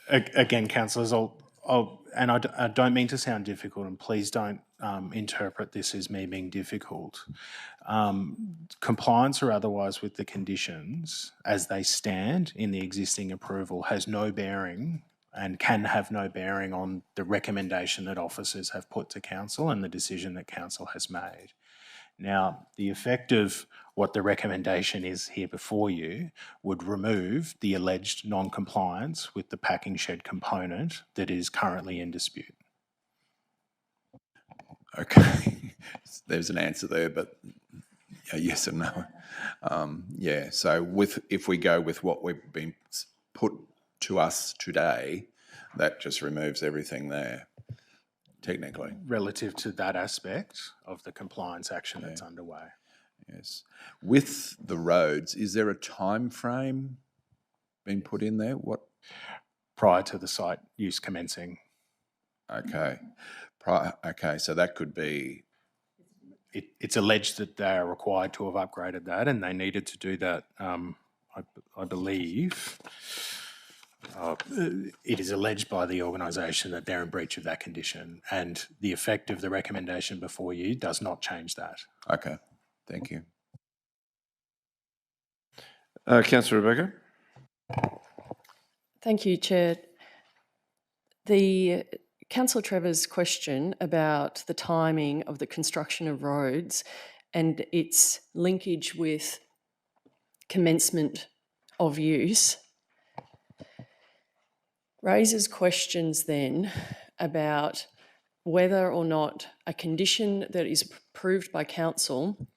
Again, councillors, I don't mean to sound difficult, and please don't interpret this as me being difficult. Compliance or otherwise with the conditions as they stand in the existing approval has no bearing and can have no bearing on the recommendation that officers have put to council and the decision that council has made. Now, the effect of what the recommendation is here before you would remove the alleged non-compliance with the packing shed component that is currently in dispute. Okay, there's an answer there, but a yes or no. Yeah, so if we go with what we've been put to us today, that just removes everything there, technically. Relative to that aspect of the compliance action that's underway. Yes. With the roads, is there a time frame being put in there? What? Prior to the site use commencing. Okay. Okay, so that could be... It's alleged that they are required to have upgraded that, and they needed to do that, I believe. It is alleged by the organisation that they're in breach of that condition, and the effect of the recommendation before you does not change that. Okay, thank you. Councillor Rebecca. Thank you, Chair. The Councillor Trevor's question about the timing of the construction of roads and its linkage with commencement of use raises questions then about whether or not a condition that is approved by council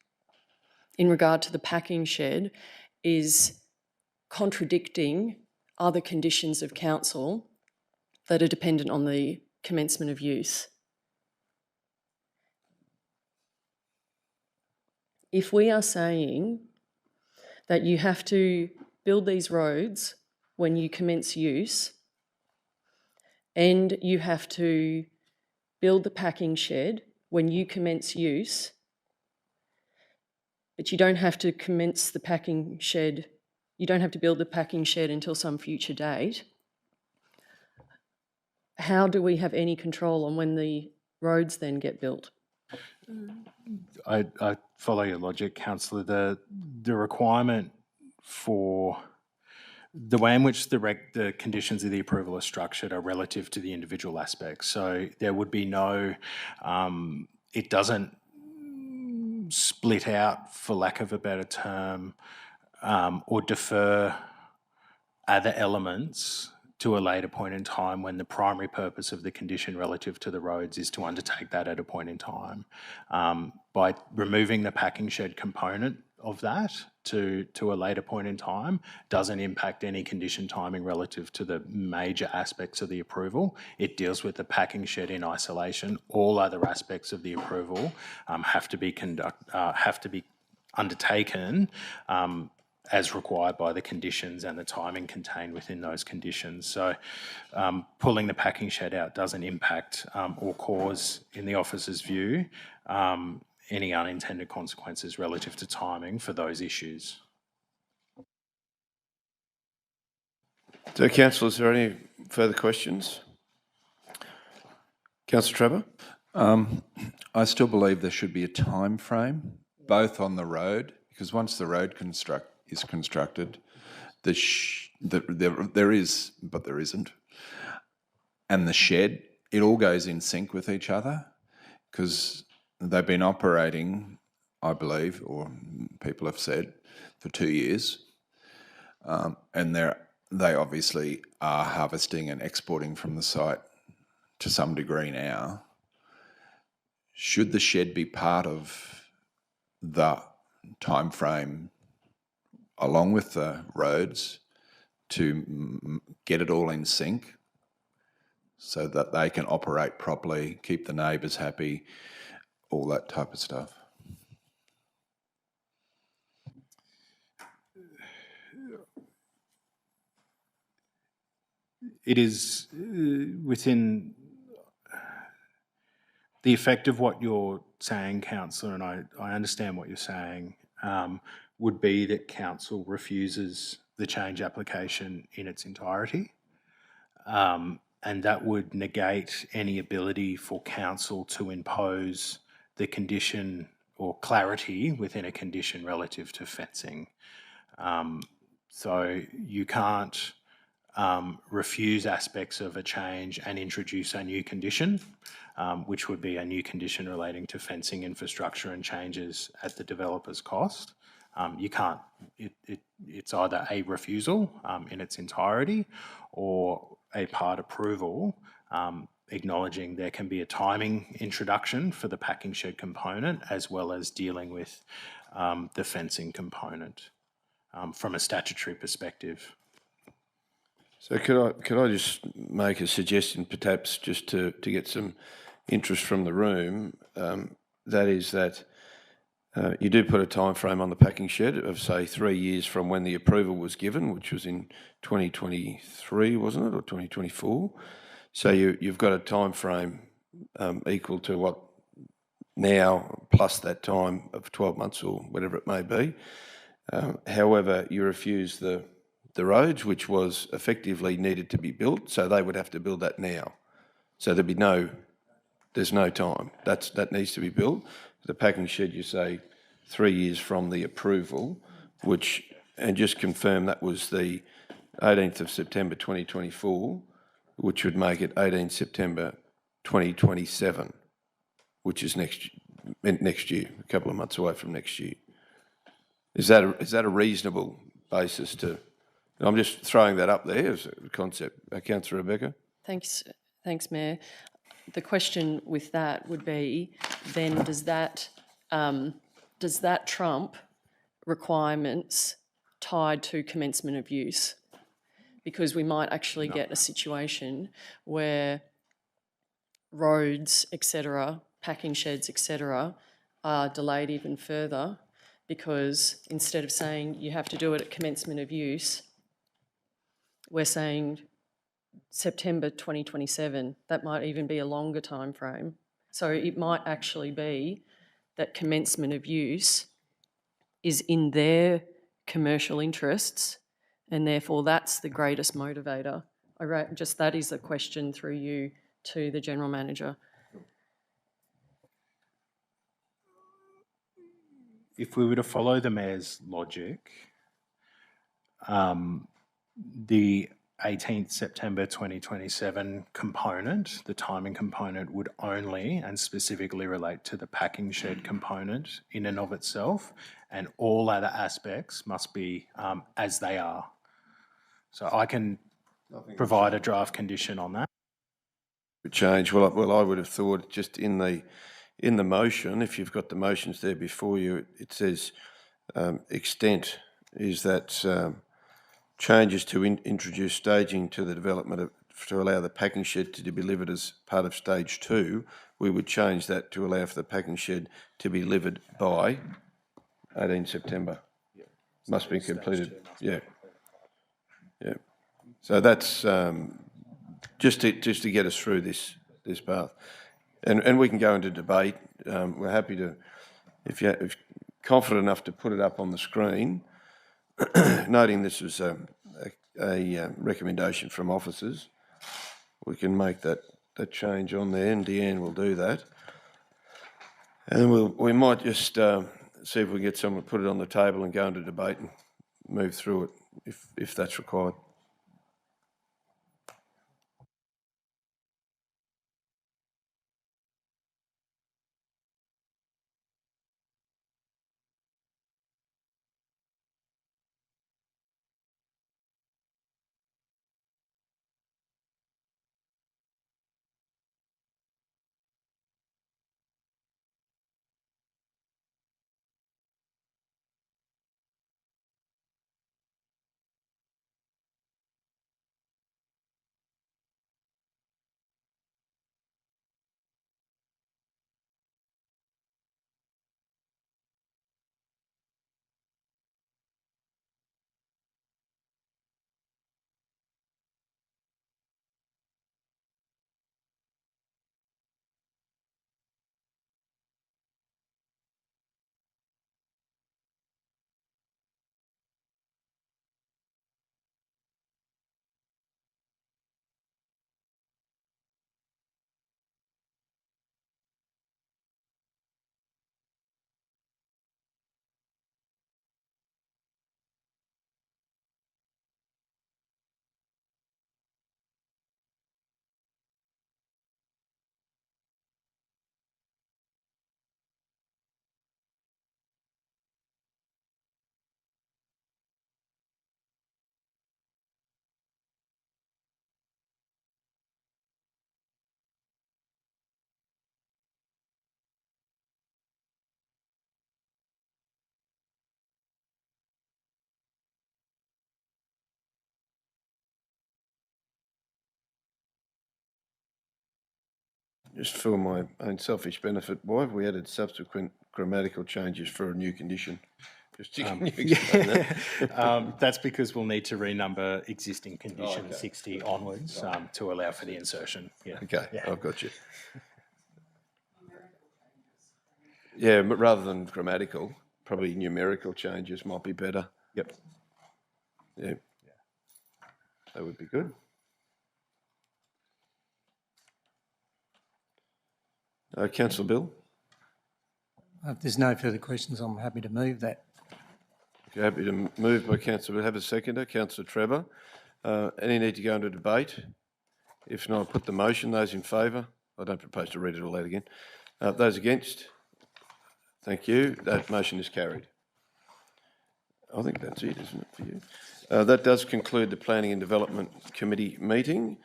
in regard to the packing shed is contradicting other conditions of council that are dependent on the commencement of use. If we are saying that you have to build these roads when you commence use, and you have to build the packing shed when you commence use, but you don't have to commence the packing shed, you don't have to build the packing shed until some future date, how do we have any control on when the roads then get built? I follow your logic, Councillor. The requirement for the way in which the conditions of the approval are structured are relative to the individual aspects. So there would be no, it doesn't split out, for lack of a better term, or defer other elements to a later point in time when the primary purpose of the condition relative to the roads is to undertake that at a point in time. By removing the packing shed component of that to a later point in time doesn't impact any condition timing relative to the major aspects of the approval. It deals with the packing shed in isolation. All other aspects of the approval have to be undertaken as required by the conditions and the timing contained within those conditions. So pulling the packing shed out doesn't impact or cause, in the officer's view, any unintended consequences relative to timing for those issues. So, councillors, is there any further questions? Councillor Trevor? I still believe there should be a time frame, both on the road, because once the road is constructed, there is, but there isn't, and the shed, it all goes in sync with each other, because they've been operating, I believe, or people have said, for 2 years, and they obviously are harvesting and exporting from the site to some degree now. Should the shed be part of the time frame along with the roads to get it all in sync so that they can operate properly, keep the neighbours happy, all that type of stuff? It is within the effect of what you're saying, councillor, and I understand what you're saying, would be that council refuses the change application in its entirety. And that would negate any ability for council to impose the condition or clarity within a condition relative to fencing. So you can't refuse aspects of a change and introduce a new condition, which would be a new condition relating to fencing infrastructure and changes at the developer's cost. You can't, it's either a refusal in its entirety or a part approval acknowledging there can be a timing introduction for the packing shed component as well as dealing with the fencing component from a statutory perspective. So could I just make a suggestion, perhaps just to get some interest from the room? That is that you do put a time frame on the packing shed of, say, 3 years from when the approval was given, which was in 2023, wasn't it, or 2024? So you've got a time frame equal to what now plus that time of 12 months or whatever it may be. However, you refuse the roads, which was effectively needed to be built, so they would have to build that now. So there's no time. That needs to be built. The packing shed, you say 3 years from the approval, and just confirm that was the 18th of September 2024, which would make it 18 September 2027, which is next year, a couple of months away from next year. Is that a reasonable basis to? I'm just throwing that up there as a concept. Councillor Rebecca? Thanks, Mayor. The question with that would be, then does that trump requirements tied to commencement of use? Because we might actually get a situation where roads, etc., packing sheds, etc., are delayed even further because instead of saying you have to do it at commencement of use, we're saying September 2027. That might even be a longer time frame. So it might actually be that commencement of use is in their commercial interests and therefore that's the greatest motivator. That is a question through you to the General Manager. If we were to follow the Mayor's logic, the 18th September 2027 component, the timing component, would only and specifically relate to the packing shed component in and of itself, and all other aspects must be as they are. So I can provide a draft condition on that. Change. Well, I would have thought just in the motion, if you've got the motions there before you, it says extent is that changes to introduce staging to the development to allow the packing shed to be delivered as part of stage 2. We would change that to allow for the packing shed to be delivered by 18 September. Yeah. Must be completed. Yeah. Yeah. So that's just to get us through this path, and we can go into debate. We're happy to, if you're confident enough to put it up on the screen. Noting this was a a recommendation from officers, we can make that change on there, and Deanne will do that. And we might just see if we can get someone to put it on the table and go into debate and move through it if that's required. Just for my own selfish benefit, why have we added subsequent grammatical changes for a new condition? Just can you explain that? That's because we'll need to renumber existing condition 60 onwards to allow for the insertion. Yeah. Okay, Yeah. I've got you. Yeah, but rather than grammatical, probably numerical changes might be better. Yep. Yeah, that would be good. Councillor Bill? If there's no further questions, I'm happy to move that. Okay, happy to move by Councillor, have a seconder, Councillor Trevor. Any need to go into debate? If not, I'll put the motion. Those in favour? I don't propose to read it all out again. Those against? Thank you. That motion is carried. I think that's it, isn't it, for you? That does conclude the Planning and Development Committee meeting.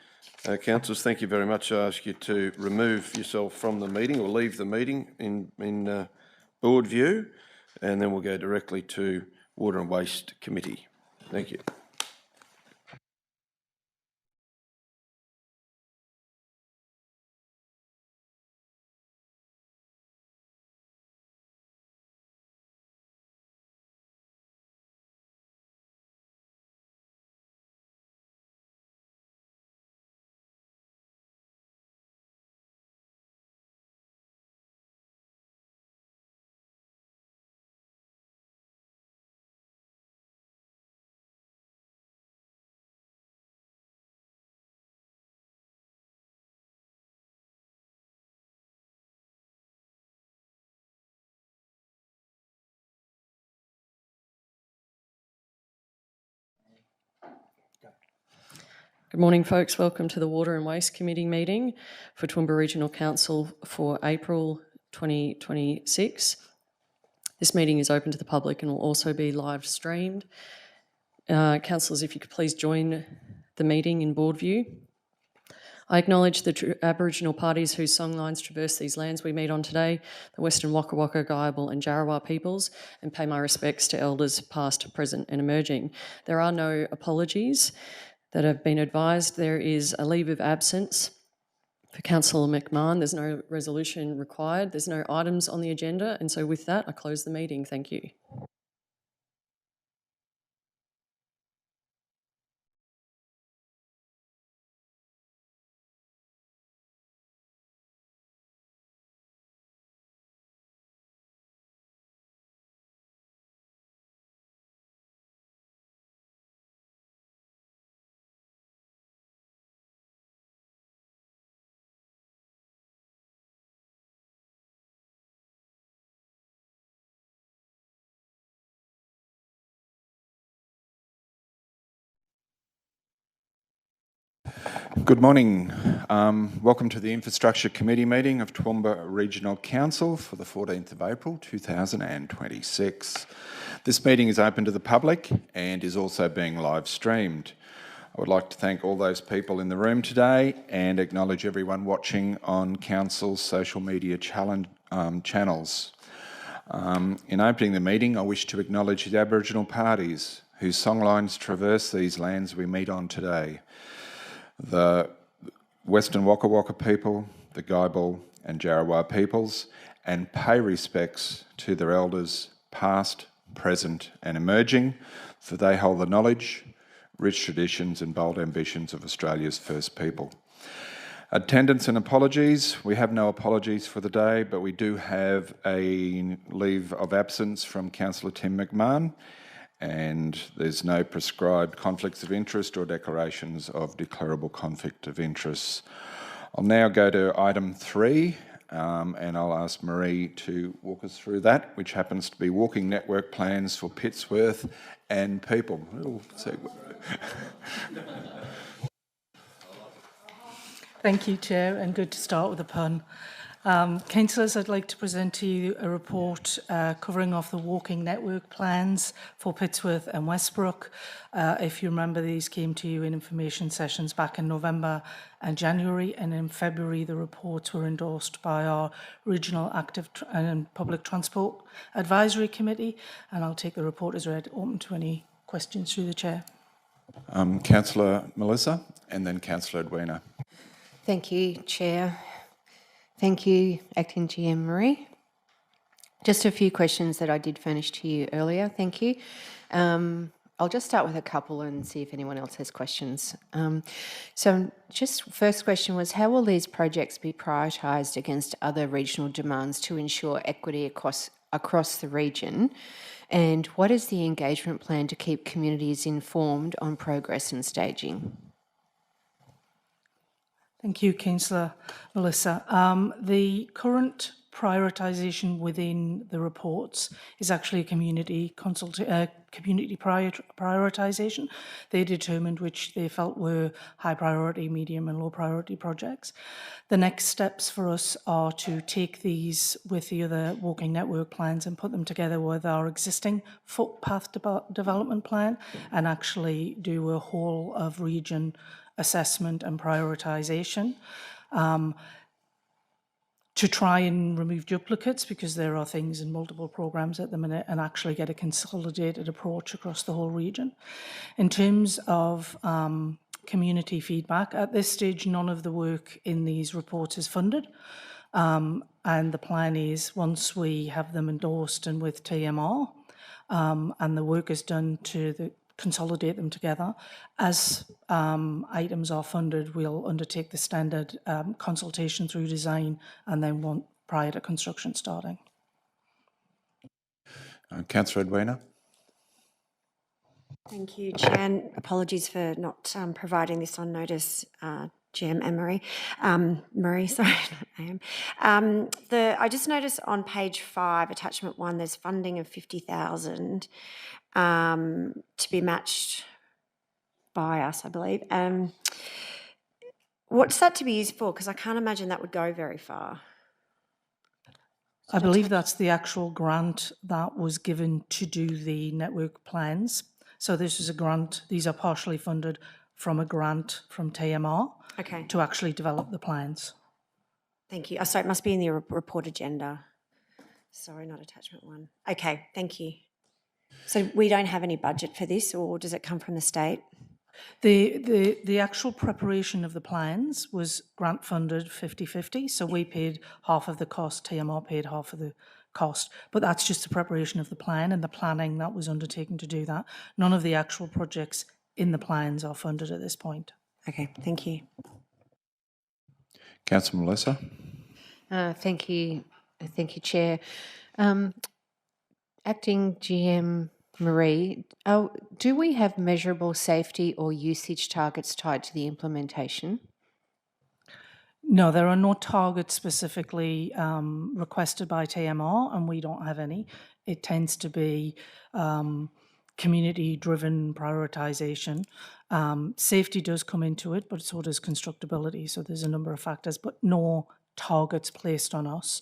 Councillors, thank you very much. I ask you to remove yourself from the meeting or leave the meeting in board view, and then we'll go directly to Water and Waste Committee. Thank you. Good morning, folks. Welcome to the Water and Waste Committee meeting for Toowoomba Regional Council for April 2026. This meeting is open to the public and will also be live streamed. Councillors, if you could please join the meeting in board view. I acknowledge the Aboriginal parties whose songlines traverse these lands we meet on today, the Western Waka Waka, Guyabal and Jarrawa peoples, and pay my respects to elders past, present and emerging. There are no apologies that have been advised. There is a leave of absence for Councillor McMahon. There's no resolution required. There's no items on the agenda. And so with that, I close the meeting. Thank you. Good morning. Welcome to the Infrastructure Committee meeting of Toowoomba Regional Council for the 14th of April 2026. This meeting is open to the public and is also being live streamed. I would like to thank all those people in the room today and acknowledge everyone watching on Council's social media channels. In opening the meeting, I wish to acknowledge the Aboriginal parties whose songlines traverse these lands we meet on today. The Western Waka Waka people, the Guyabal and Jarrawa peoples, and pay respects to their elders past, present and emerging, for they hold the knowledge, rich traditions and bold ambitions of Australia's first people. Attendance and apologies. We have no apologies for the day, but we do have a leave of absence from Councillor Tim McMahon, and there's no prescribed conflicts of interest or declarations of declarable conflict of interest. I'll now go to item 3, and I'll ask Marie to walk us through that, which happens to be walking network plans for Pittsworth and people. Thank you, Chair, and good to start with a pun. Councillors, I'd like to present to you a report covering off the walking network plans for Pittsworth and Westbrook. If you remember, these came to you in information sessions back in November and January, and in February the reports were endorsed by our Regional Active and Public Transport Advisory Committee, and I'll take the report as read. Open to any questions through the Chair. Councillor Melissa and then Councillor Edwina. Thank you, Chair. Thank you, Acting GM Marie. Just a few questions that I did furnish to you earlier. Thank you. I'll just start with a couple and see if anyone else has questions. So just first question was, how will these projects be prioritised against other regional demands to ensure equity across the region? And what is the engagement plan to keep communities informed on progress and staging? Thank you, Councillor Melissa. The current prioritisation within the reports is actually a community prioritisation. They determined which they felt were high priority, medium and low priority projects. The next steps for us are to take these with the other walking network plans and put them together with our existing footpath development plan and actually do a whole of region assessment and prioritisation to try and remove duplicates, because there are things in multiple programmes at the minute, and actually get a consolidated approach across the whole region. In terms of community feedback, at this stage none of the work in these reports is funded, and the plan is once we have them endorsed and with TMR and the work is done to consolidate them together. As items are funded, we'll undertake the standard consultation through design and then prior to construction starting. Councillor Edwina. Thank you, Chair, and apologies for not providing this on notice, GM and Marie. Marie, sorry, not AM. I just noticed on page 5, attachment 1, there's funding of 50,000 to be matched by us, I believe. What's that to be used for? Because I can't imagine that would go very far. I believe that's the actual grant that was given to do the network plans. So this is a grant, these are partially funded from a grant from TMR to actually develop the plans. Thank you. Oh, so it must be in the report agenda. Sorry, not attachment 1. Okay, thank you. So we don't have any budget for this, or does it come from the state? The actual preparation of the plans was grant funded 50-50, so we paid half of the cost, TMR paid half of the cost, but that's just the preparation of the plan and the planning that was undertaken to do that. None of the actual projects in the plans are funded at this point. Okay, thank you. Councillor Melissa. Thank you, Chair. Acting GM Marie, do we have measurable safety or usage targets tied to the implementation? No, there are no targets specifically requested by TMR, and we don't have any. It tends to be community-driven prioritisation. Safety does come into it, but so does constructability. So there's a number of factors, but no targets placed on us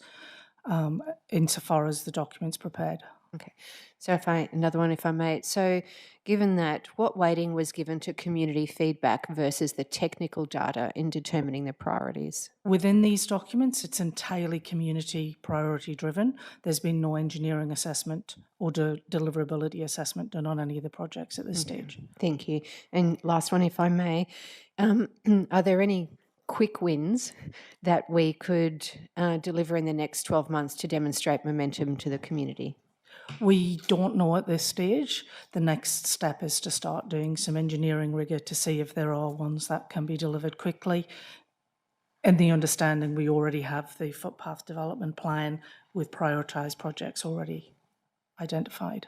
insofar as the document's prepared. Okay. So another one, if I may. So given that, what weighting was given to community feedback versus the technical data in determining the priorities? Within these documents, it's entirely community priority driven. There's been no engineering assessment or deliverability assessment done on any of the projects at this stage. Thank you. And last one, if I may. Are there any quick wins that we could deliver in the next 12 months to demonstrate momentum to the community? We don't know at this stage. The next step is to start doing some engineering rigor to see if there are ones that can be delivered quickly. And the understanding we already have the footpath development plan with prioritised projects already identified.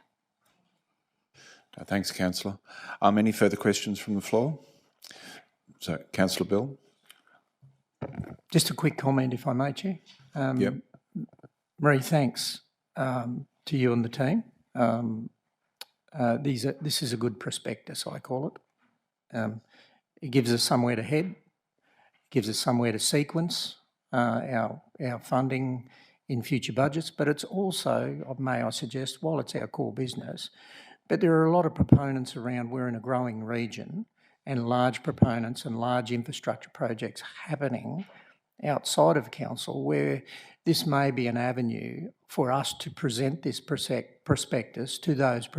Thanks, Councillor. Any further questions from the floor? So, Councillor Bill? Just a quick comment, if I may, Chair. Yep. Marie, thanks to you and the team. This is a good prospectus, I call it. It gives us somewhere to head, gives us somewhere to sequence our funding in future budgets, but it's also, may I suggest, while it's our core business, but there are a lot of proponents around. We're in a growing region, and large proponents and large infrastructure projects happening outside of council, where this may be an avenue for us to present this prospectus to those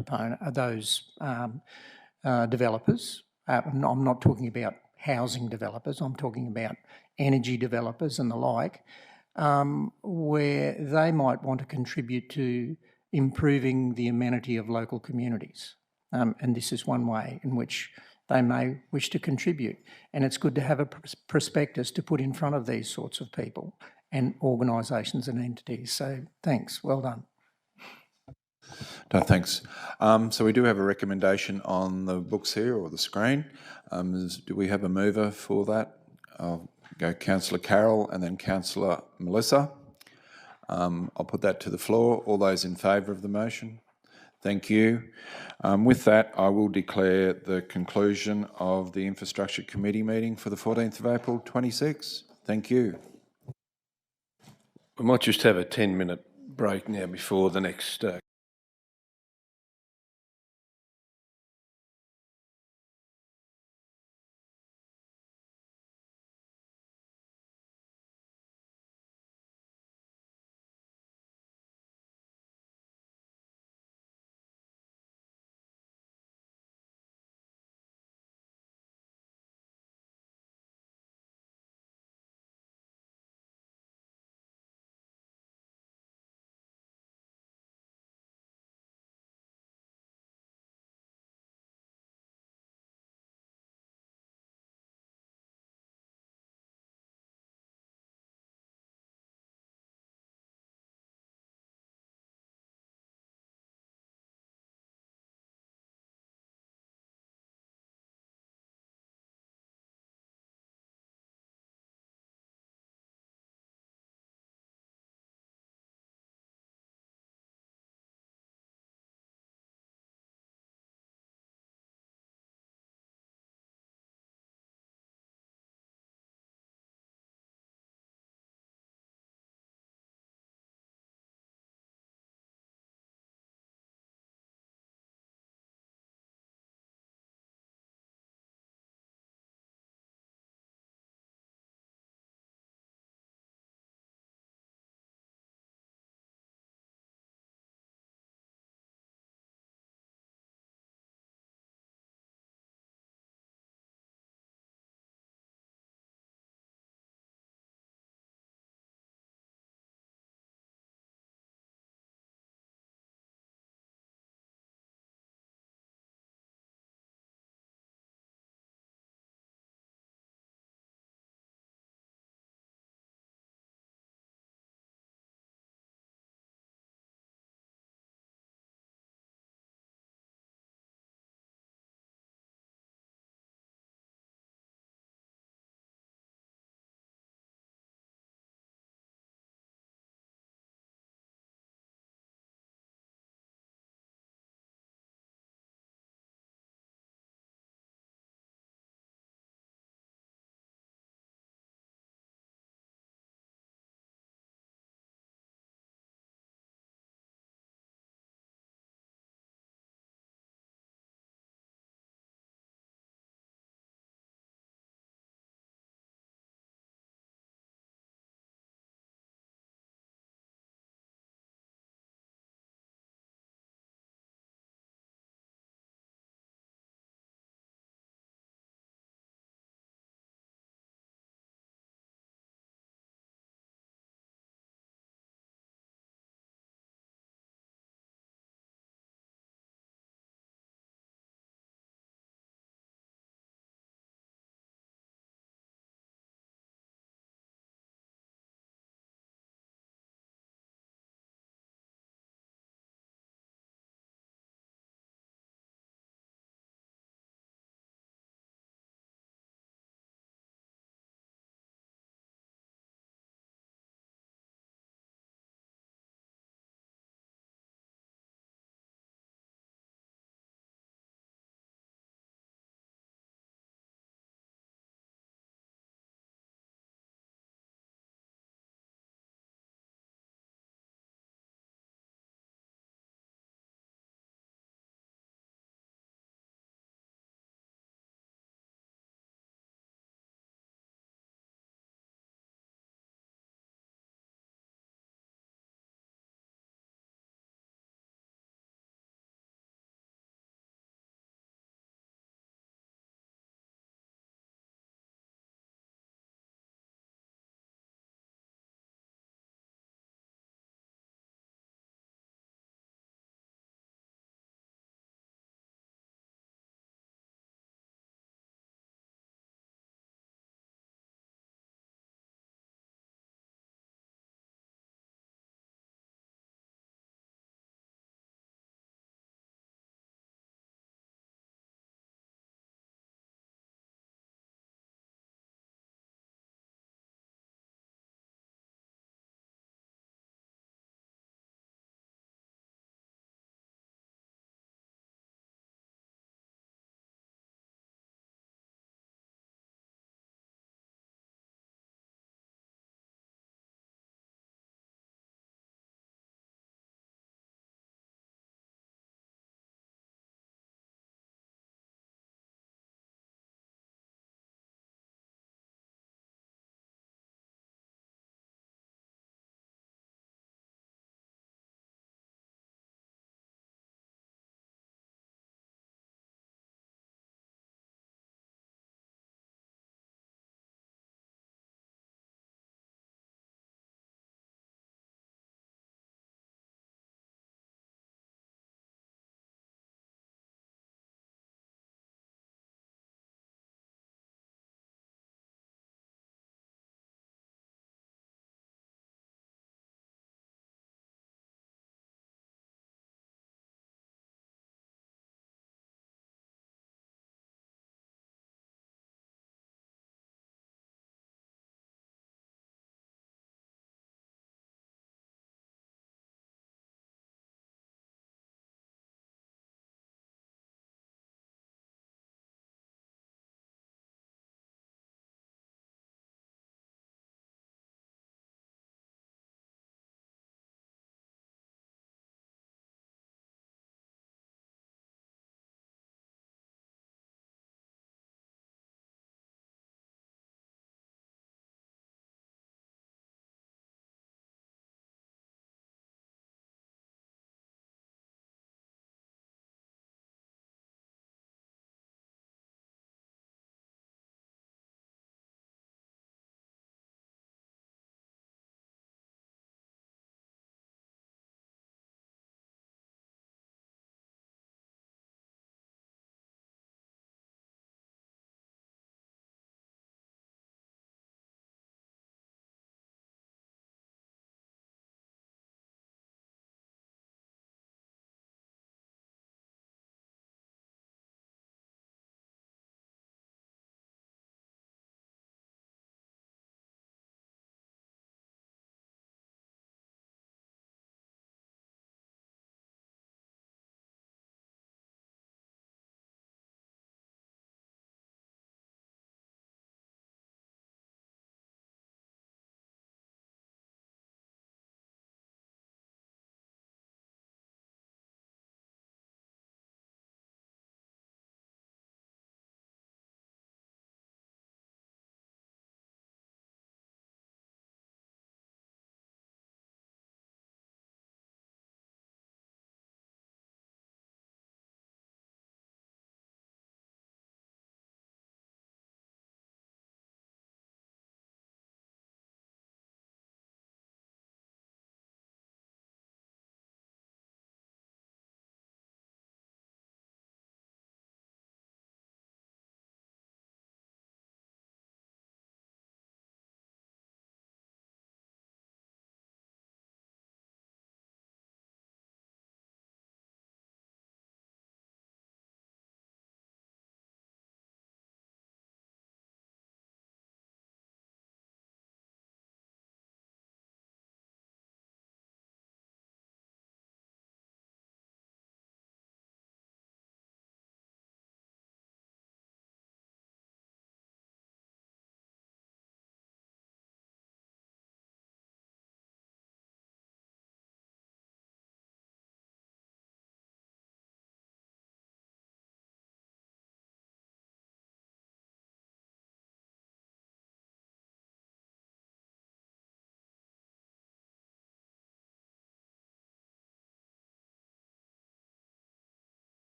developers. I'm not talking about housing developers, I'm talking about energy developers and the like, where they might want to contribute to improving the amenity of local communities. And this is one way in which they may wish to contribute. And it's good to have a prospectus to put in front of these sorts of people and organisations and entities. So thanks, well done. No, thanks. So we do have a recommendation on the books here or the screen. Do we have a mover for that? I'll go Councillor Carroll and then Councillor Melissa. I'll put that to the floor. All those in favour of the motion? Thank you. With that, I will declare the conclusion of the Infrastructure Committee meeting for the 14th of April 26. Thank you. We might just have a 10-minute break now before the next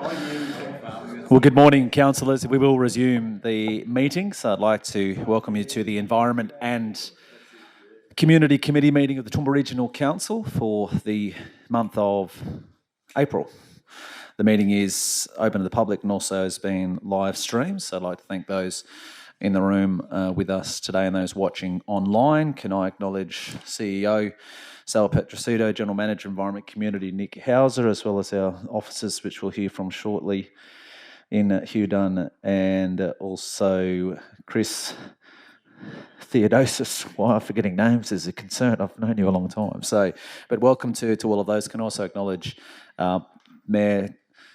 Well, good morning, councillors. We will resume the meeting. So I'd like to welcome you to the Environment and Community Committee meeting of the Toowoomba Regional Council for the month of April. The meeting is open to the public and also has been live streamed. So I'd like to thank those in the room with us today and those watching online. Can I acknowledge CEO Sal Petrosito, General Manager Environment Community Nick Hauser, as well as our officers, which we'll hear from shortly, in Hugh Dunn and also Chris Theodosis. Why I'm forgetting names is a concern. I've known you a long time. So, but welcome to all of those. Can also acknowledge Mayor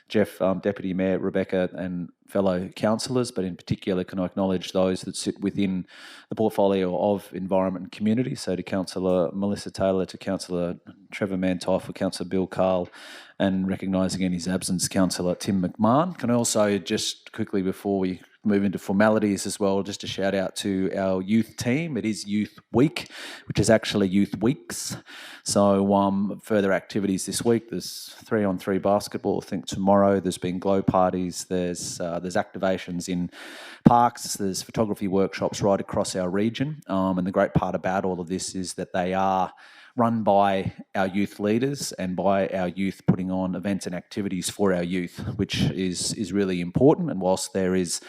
Jeff, Deputy Mayor Rebecca, and fellow councillors, but in particular can I acknowledge those that sit within the portfolio of Environment and Community. So to Councillor Melissa Taylor, to Councillor Trevor Mantoff, Councillor Bill Carl, and recognising in his absence Councillor Tim McMahon. Can I also just quickly, before we move into formalities as well, just a shout out to our youth team. It is Youth Week, which is actually Youth Weeks. So further activities this week. There's 3-on-3 basketball, I think tomorrow. There's been glow parties. There's activations in parks. There's photography workshops right across our region. And the great part about all of this is that they are run by our youth leaders and by our youth putting on events and activities for our youth, which is really important. And whilst there is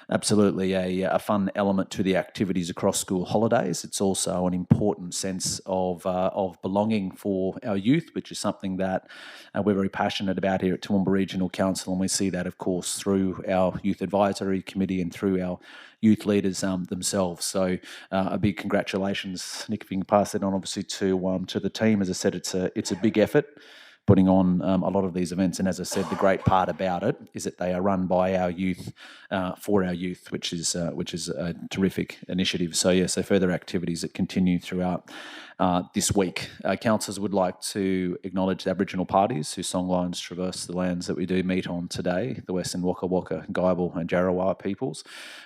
absolutely a fun element to the activities across school holidays, it's also an important sense of belonging for our youth, which is something that we're very passionate about here at Toowoomba Regional Council, and we see that, of course, through our Youth Advisory Committee and through our youth leaders themselves. So a big congratulations, Nick, if you can pass that on, obviously, to the team. As I said, it's a big effort putting on a lot of these events. And as I said, the great part about it is that they are run by our youth, for our youth, which is a terrific initiative. So so further activities that continue throughout this week. Councillors would like to acknowledge the Aboriginal parties whose songlines traverse the lands that we do meet on today, the Western Waka Waka, Guyabal and Jarrawa peoples,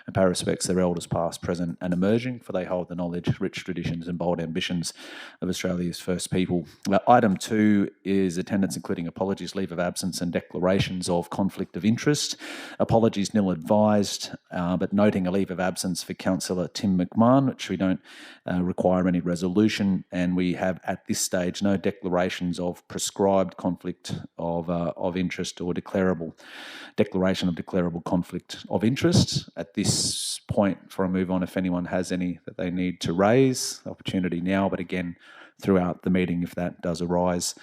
and pay respects to their elders past, present and emerging, for they hold the knowledge, rich traditions and bold ambitions of Australia's first people. Item 2 is attendance, including apologies, leave of absence and declarations of conflict of interest. Apologies nil advised, but noting a leave of absence for Councillor Tim McMahon, which we don't require any resolution, and we have at this stage no declarations of prescribed conflict of interest or declaration of declarable conflict of interest. At this point, before I move on, if anyone has any that they need to raise, opportunity now, but again, throughout the meeting, if that does arise,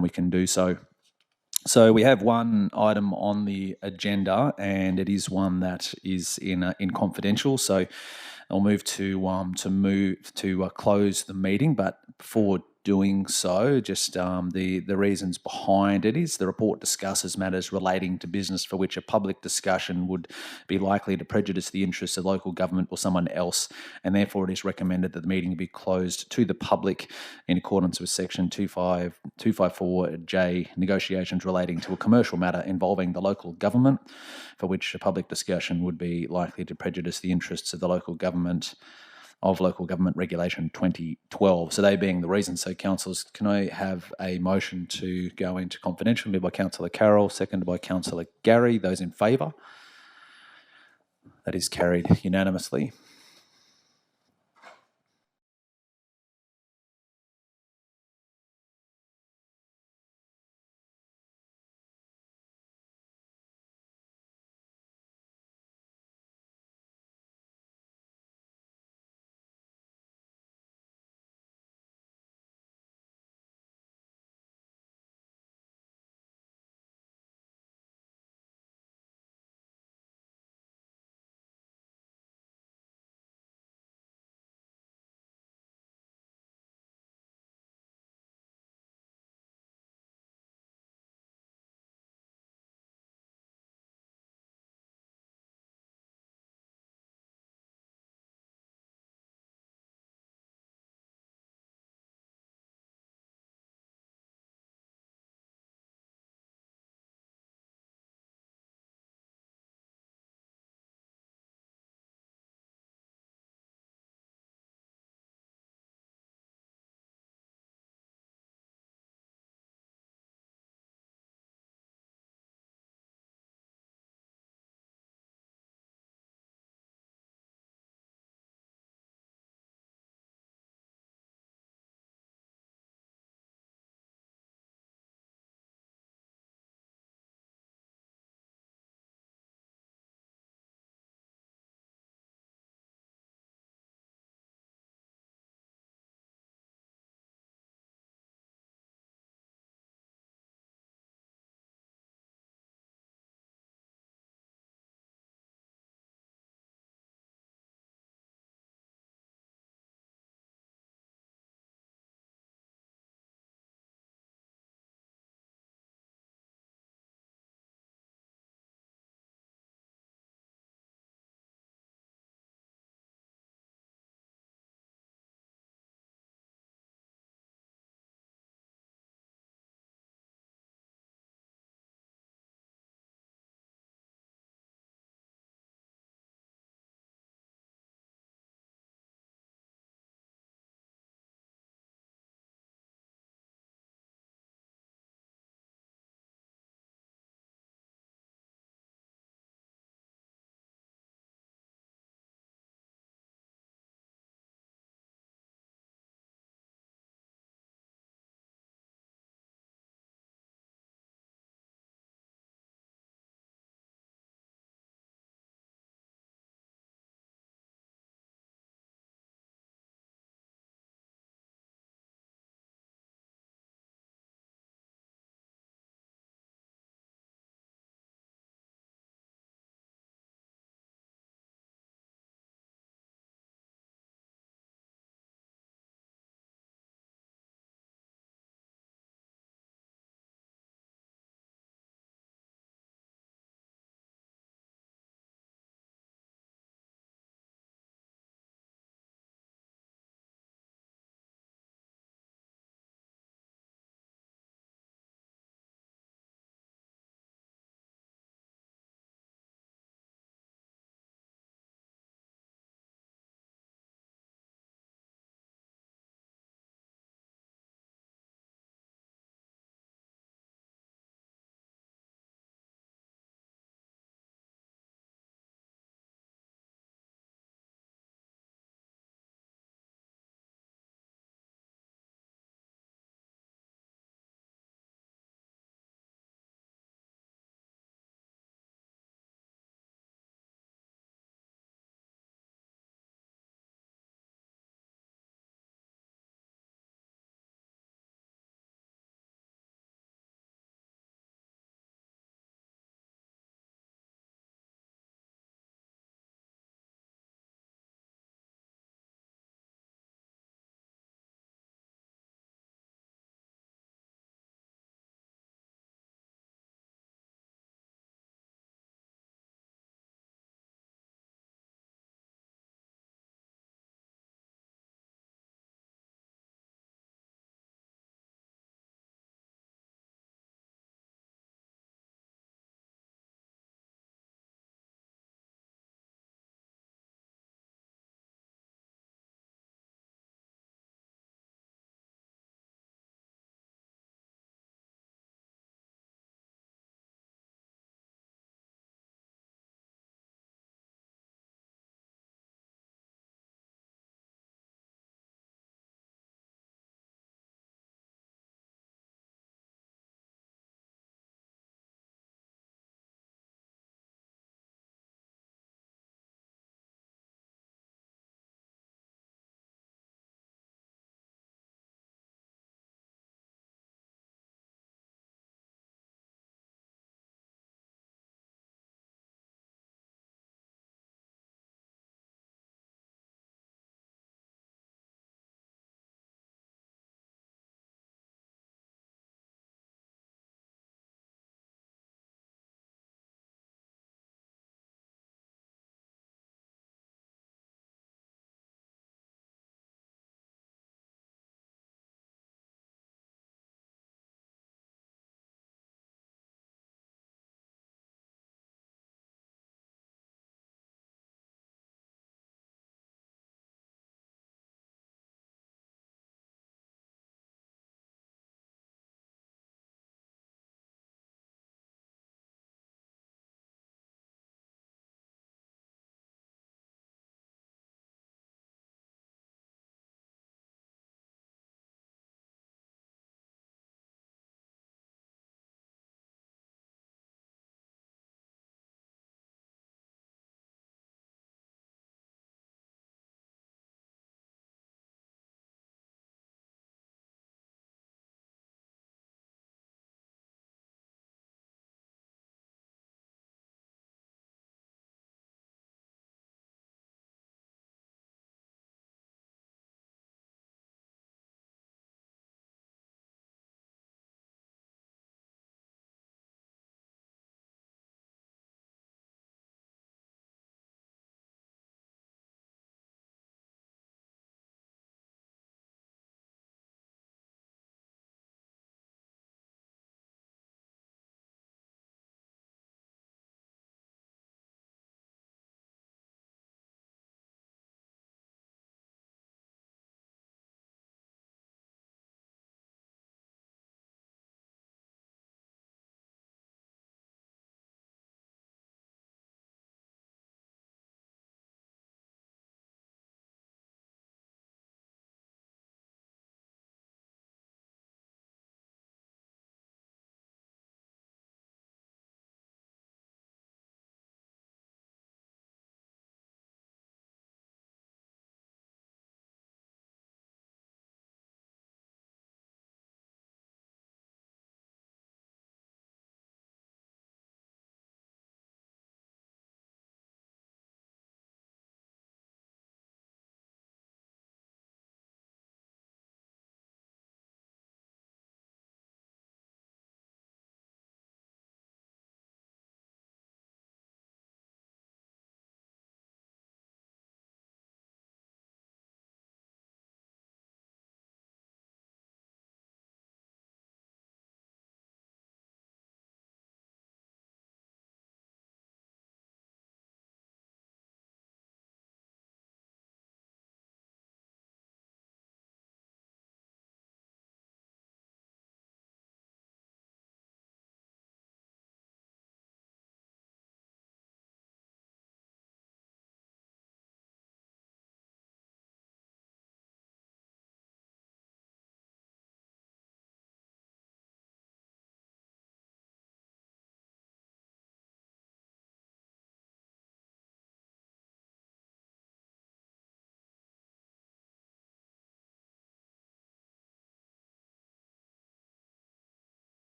we can do so. So we have one item on the agenda, and it is one that is in confidential. So I'll move to close the meeting, but before doing so, just the reasons behind it is the report discusses matters relating to business for which a public discussion would be likely to prejudice the interests of local government or someone else, and therefore it is recommended that the meeting be closed to the public in accordance with section 254J, negotiations relating to a commercial matter involving the local government for which a public discussion would be likely to prejudice the interests of the local government of Local Government Regulation 2012. So they being the reasons. So councillors, can I have a motion to go into confidential? Moved by Councillor Carroll, seconded by Councillor Gary. Those in favour? That is carried unanimously.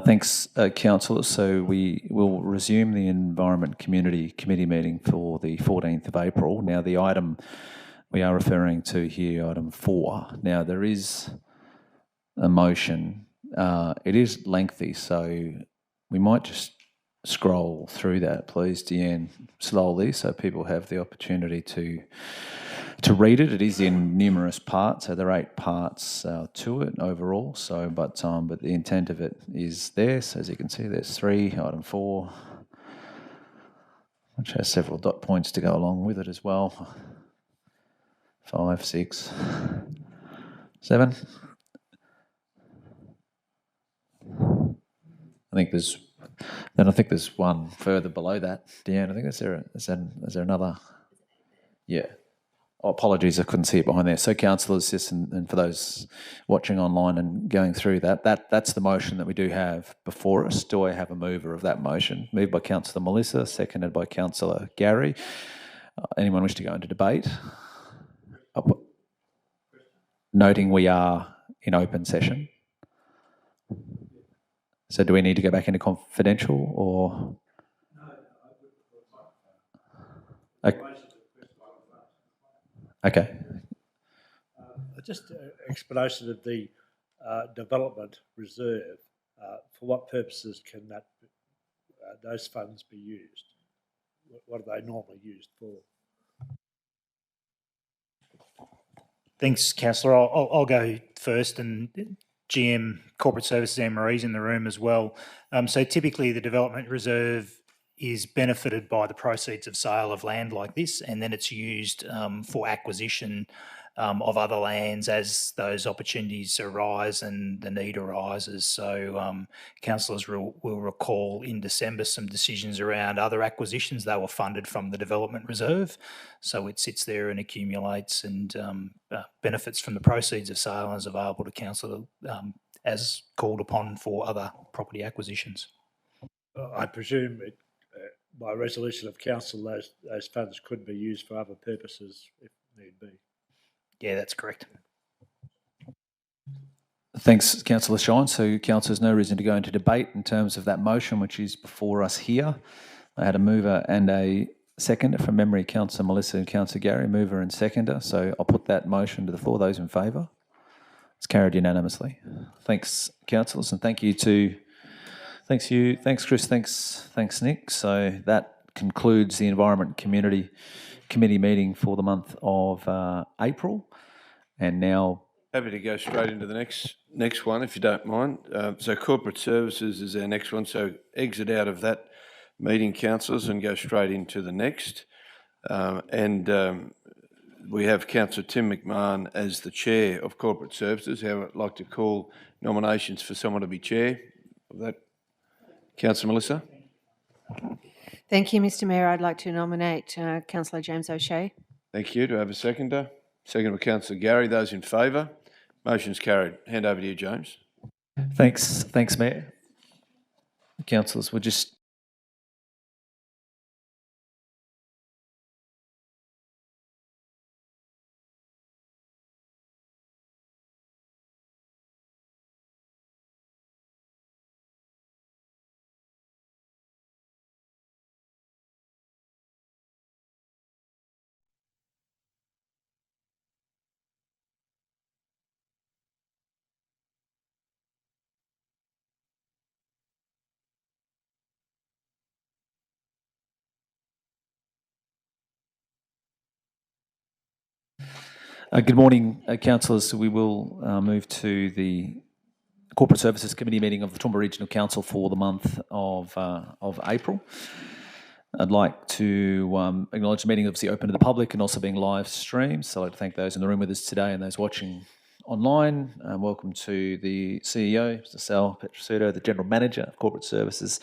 Thanks, councillors. So we will resume the Environment Community Committee meeting for the 14th of April. Now, the item we are referring to here, item 4. Now, there is a motion. It is lengthy, so we might just scroll through that, please, Deanne, slowly, so people have the opportunity to read it. It is in numerous parts, so there are 8 parts to it overall. So, but the intent of it is there. So as you can see, there's 3, item 4, which has several dot points to go along with it as well. 5, 6, 7. I think there's one further below that. Deanne, I think is there another? Yeah. Oh, apologies, I couldn't see it behind there. So, councillors, yes, and for those watching online and going through that's the motion that we do have before us. Do I have a mover of that motion? Moved by Councillor Melissa, seconded by Councillor Gary. Anyone wish to go into debate? Noting we are in open session. So do we need to go back into confidential or? Okay. Just an explanation of the development reserve. For what purposes can those funds be used? What are they normally used for? Thanks, Councillor. I'll go first, and GM Corporate Services Anne-Marie's in the room as well. So typically the development reserve is benefited by the proceeds of sale of land like this, and then it's used for acquisition of other lands as those opportunities arise and the need arises. So councillors will recall in December some decisions around other acquisitions. They were funded from the development reserve. So it sits there and accumulates and benefits from the proceeds of sale and is available to council as called upon for other property acquisitions. I presume by resolution of council, those funds could be used for other purposes if need be. Yeah, that's correct. Thanks, Councillor Shine. So, council, there's no reason to go into debate in terms of that motion, which is before us here. I had a mover and a seconder from memory, Councillor Melissa and Councillor Gary, mover and seconder. So I'll put that motion to the floor. Those in favour? It's carried unanimously. Thanks, councillors, and thanks Chris, thanks Nick. So that concludes the Environment Community Committee meeting for the month of April. And now, happy to go straight into the next one, if you don't mind. So corporate services is our next one. So exit out of that meeting, councillors, and go straight into the next. We have Councillor Tim McMahon as the chair of corporate services. How I'd like to call nominations for someone to be chair of that. Councillor Melissa. Thank you, Mr Mayor. I'd like to nominate Councillor James O'Shea. Thank you. Do I have a seconder? Second by Councillor Gary. Those in favour? Motion's carried. Hand over to you, James. Thanks, Mayor. Councillors, we'll just... Good morning, councillors. So we will move to the Corporate Services Committee meeting of the Toowoomba Regional Council for the month of April. I'd like to acknowledge the meeting obviously open to the public and also being live streamed. So I'd like to thank those in the room with us today and those watching online. Welcome to the CEO, Mr. Sal Petrosuto, the General Manager of Corporate Services,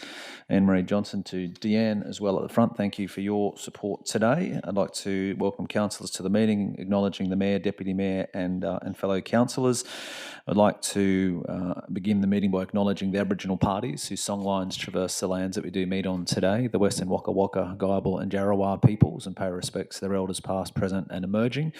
Anne-Marie Johnson, to Deanne as well at the front. Thank you for your support today. I'd like to welcome councillors to the meeting, acknowledging the Mayor, Deputy Mayor and fellow councillors. I'd like to begin the meeting by acknowledging the Aboriginal parties whose songlines traverse the lands that we do meet on today, the Western Waka Waka, Guyabal and Jarrawa peoples, and pay respects to their elders past, present and emerging,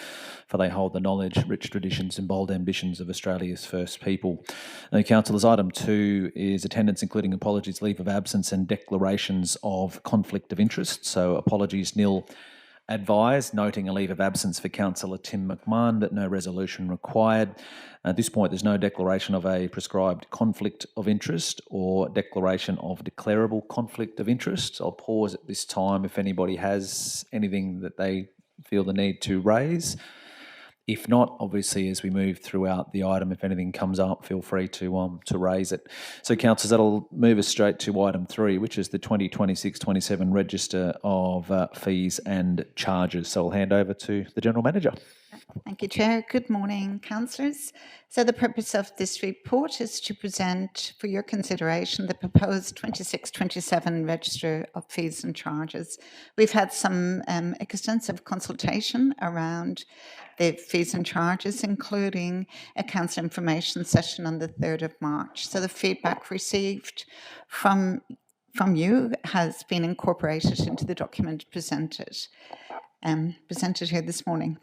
for they hold the knowledge, rich traditions and bold bold ambitions of Australia's first people. Now, councillors, item 2 is attendance, including apologies, leave of absence and declarations of conflict of interest. So apologies nil advised, noting a leave of absence for Councillor Tim McMahon, but no resolution required. At this point, there's no declaration of a prescribed conflict of interest or declaration of declarable conflict of interest. I'll pause at this time if anybody has anything that they feel the need to raise. If not, obviously, as we move throughout the item, if anything comes up, feel free to raise it. So, councillors, that'll move us straight to item 3, which is the 2026-27 Register of Fees and Charges. So I'll hand over to the General Manager. Thank you, Chair. Good morning, councillors. So the purpose of this report is to present for your consideration the proposed 26-27 Register of Fees and Charges. We've had some extensive consultation around the fees and charges, including a council information session on the 3rd of March. So the feedback received from you has been incorporated into the document presented here this morning.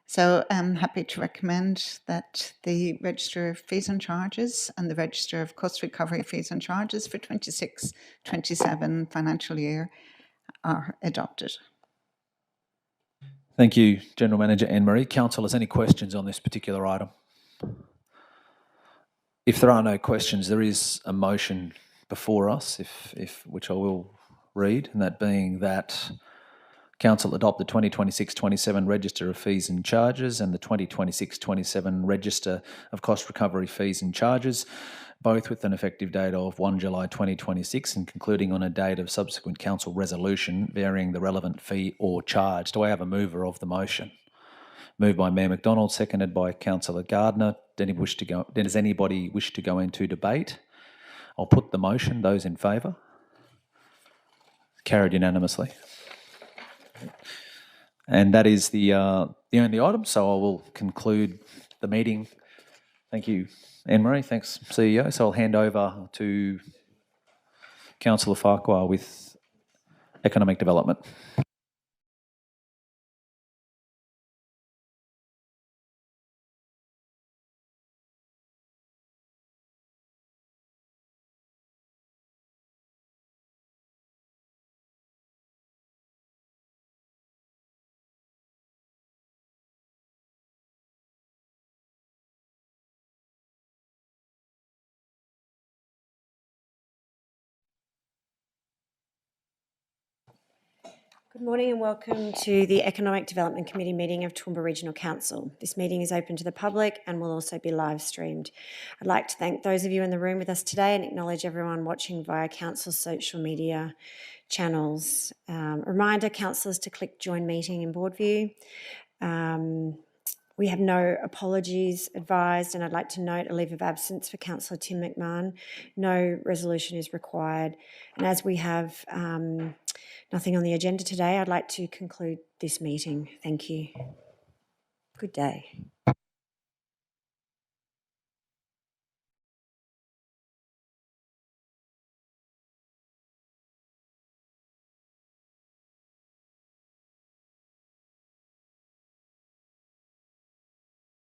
So I'm happy to recommend that the Register of Fees and Charges and the Register of Cost Recovery Fees and Charges for 26-27 financial year are adopted. Thank you, General Manager Anne-Marie. Councillors, any questions on this particular item? If there are no questions, there is a motion before us, which I will read, and that being that Council adopt the 2026-27 Register of Fees and Charges and the 2026-27 Register of Cost Recovery Fees and Charges, both with an effective date of 1 July 2026 and concluding on a date of subsequent council resolution varying the relevant fee or charge. Do I have a mover of the motion? Moved by Mayor McDonald, seconded by Councillor Gardner. Does anybody wish to go into debate? I'll put the motion. Those in favour? Carried unanimously. And that is the only item, so I will conclude the meeting. Thank you, Anne-Marie. Thanks, CEO. So I'll hand over to Councillor Farquhar with Economic Development. Good morning and welcome to the Economic Development Committee meeting of Toowoomba Regional Council. This meeting is open to the public and will also be live streamed. I'd like to thank those of you in the room with us today and acknowledge everyone watching via Council's social media channels. Reminder, councillors, to click Join Meeting in Board View. We have no apologies advised, and I'd like to note a leave of absence for Councillor Tim McMahon. No resolution is required. And as we have nothing on the agenda today, I'd like to conclude this meeting. Thank you. Good day.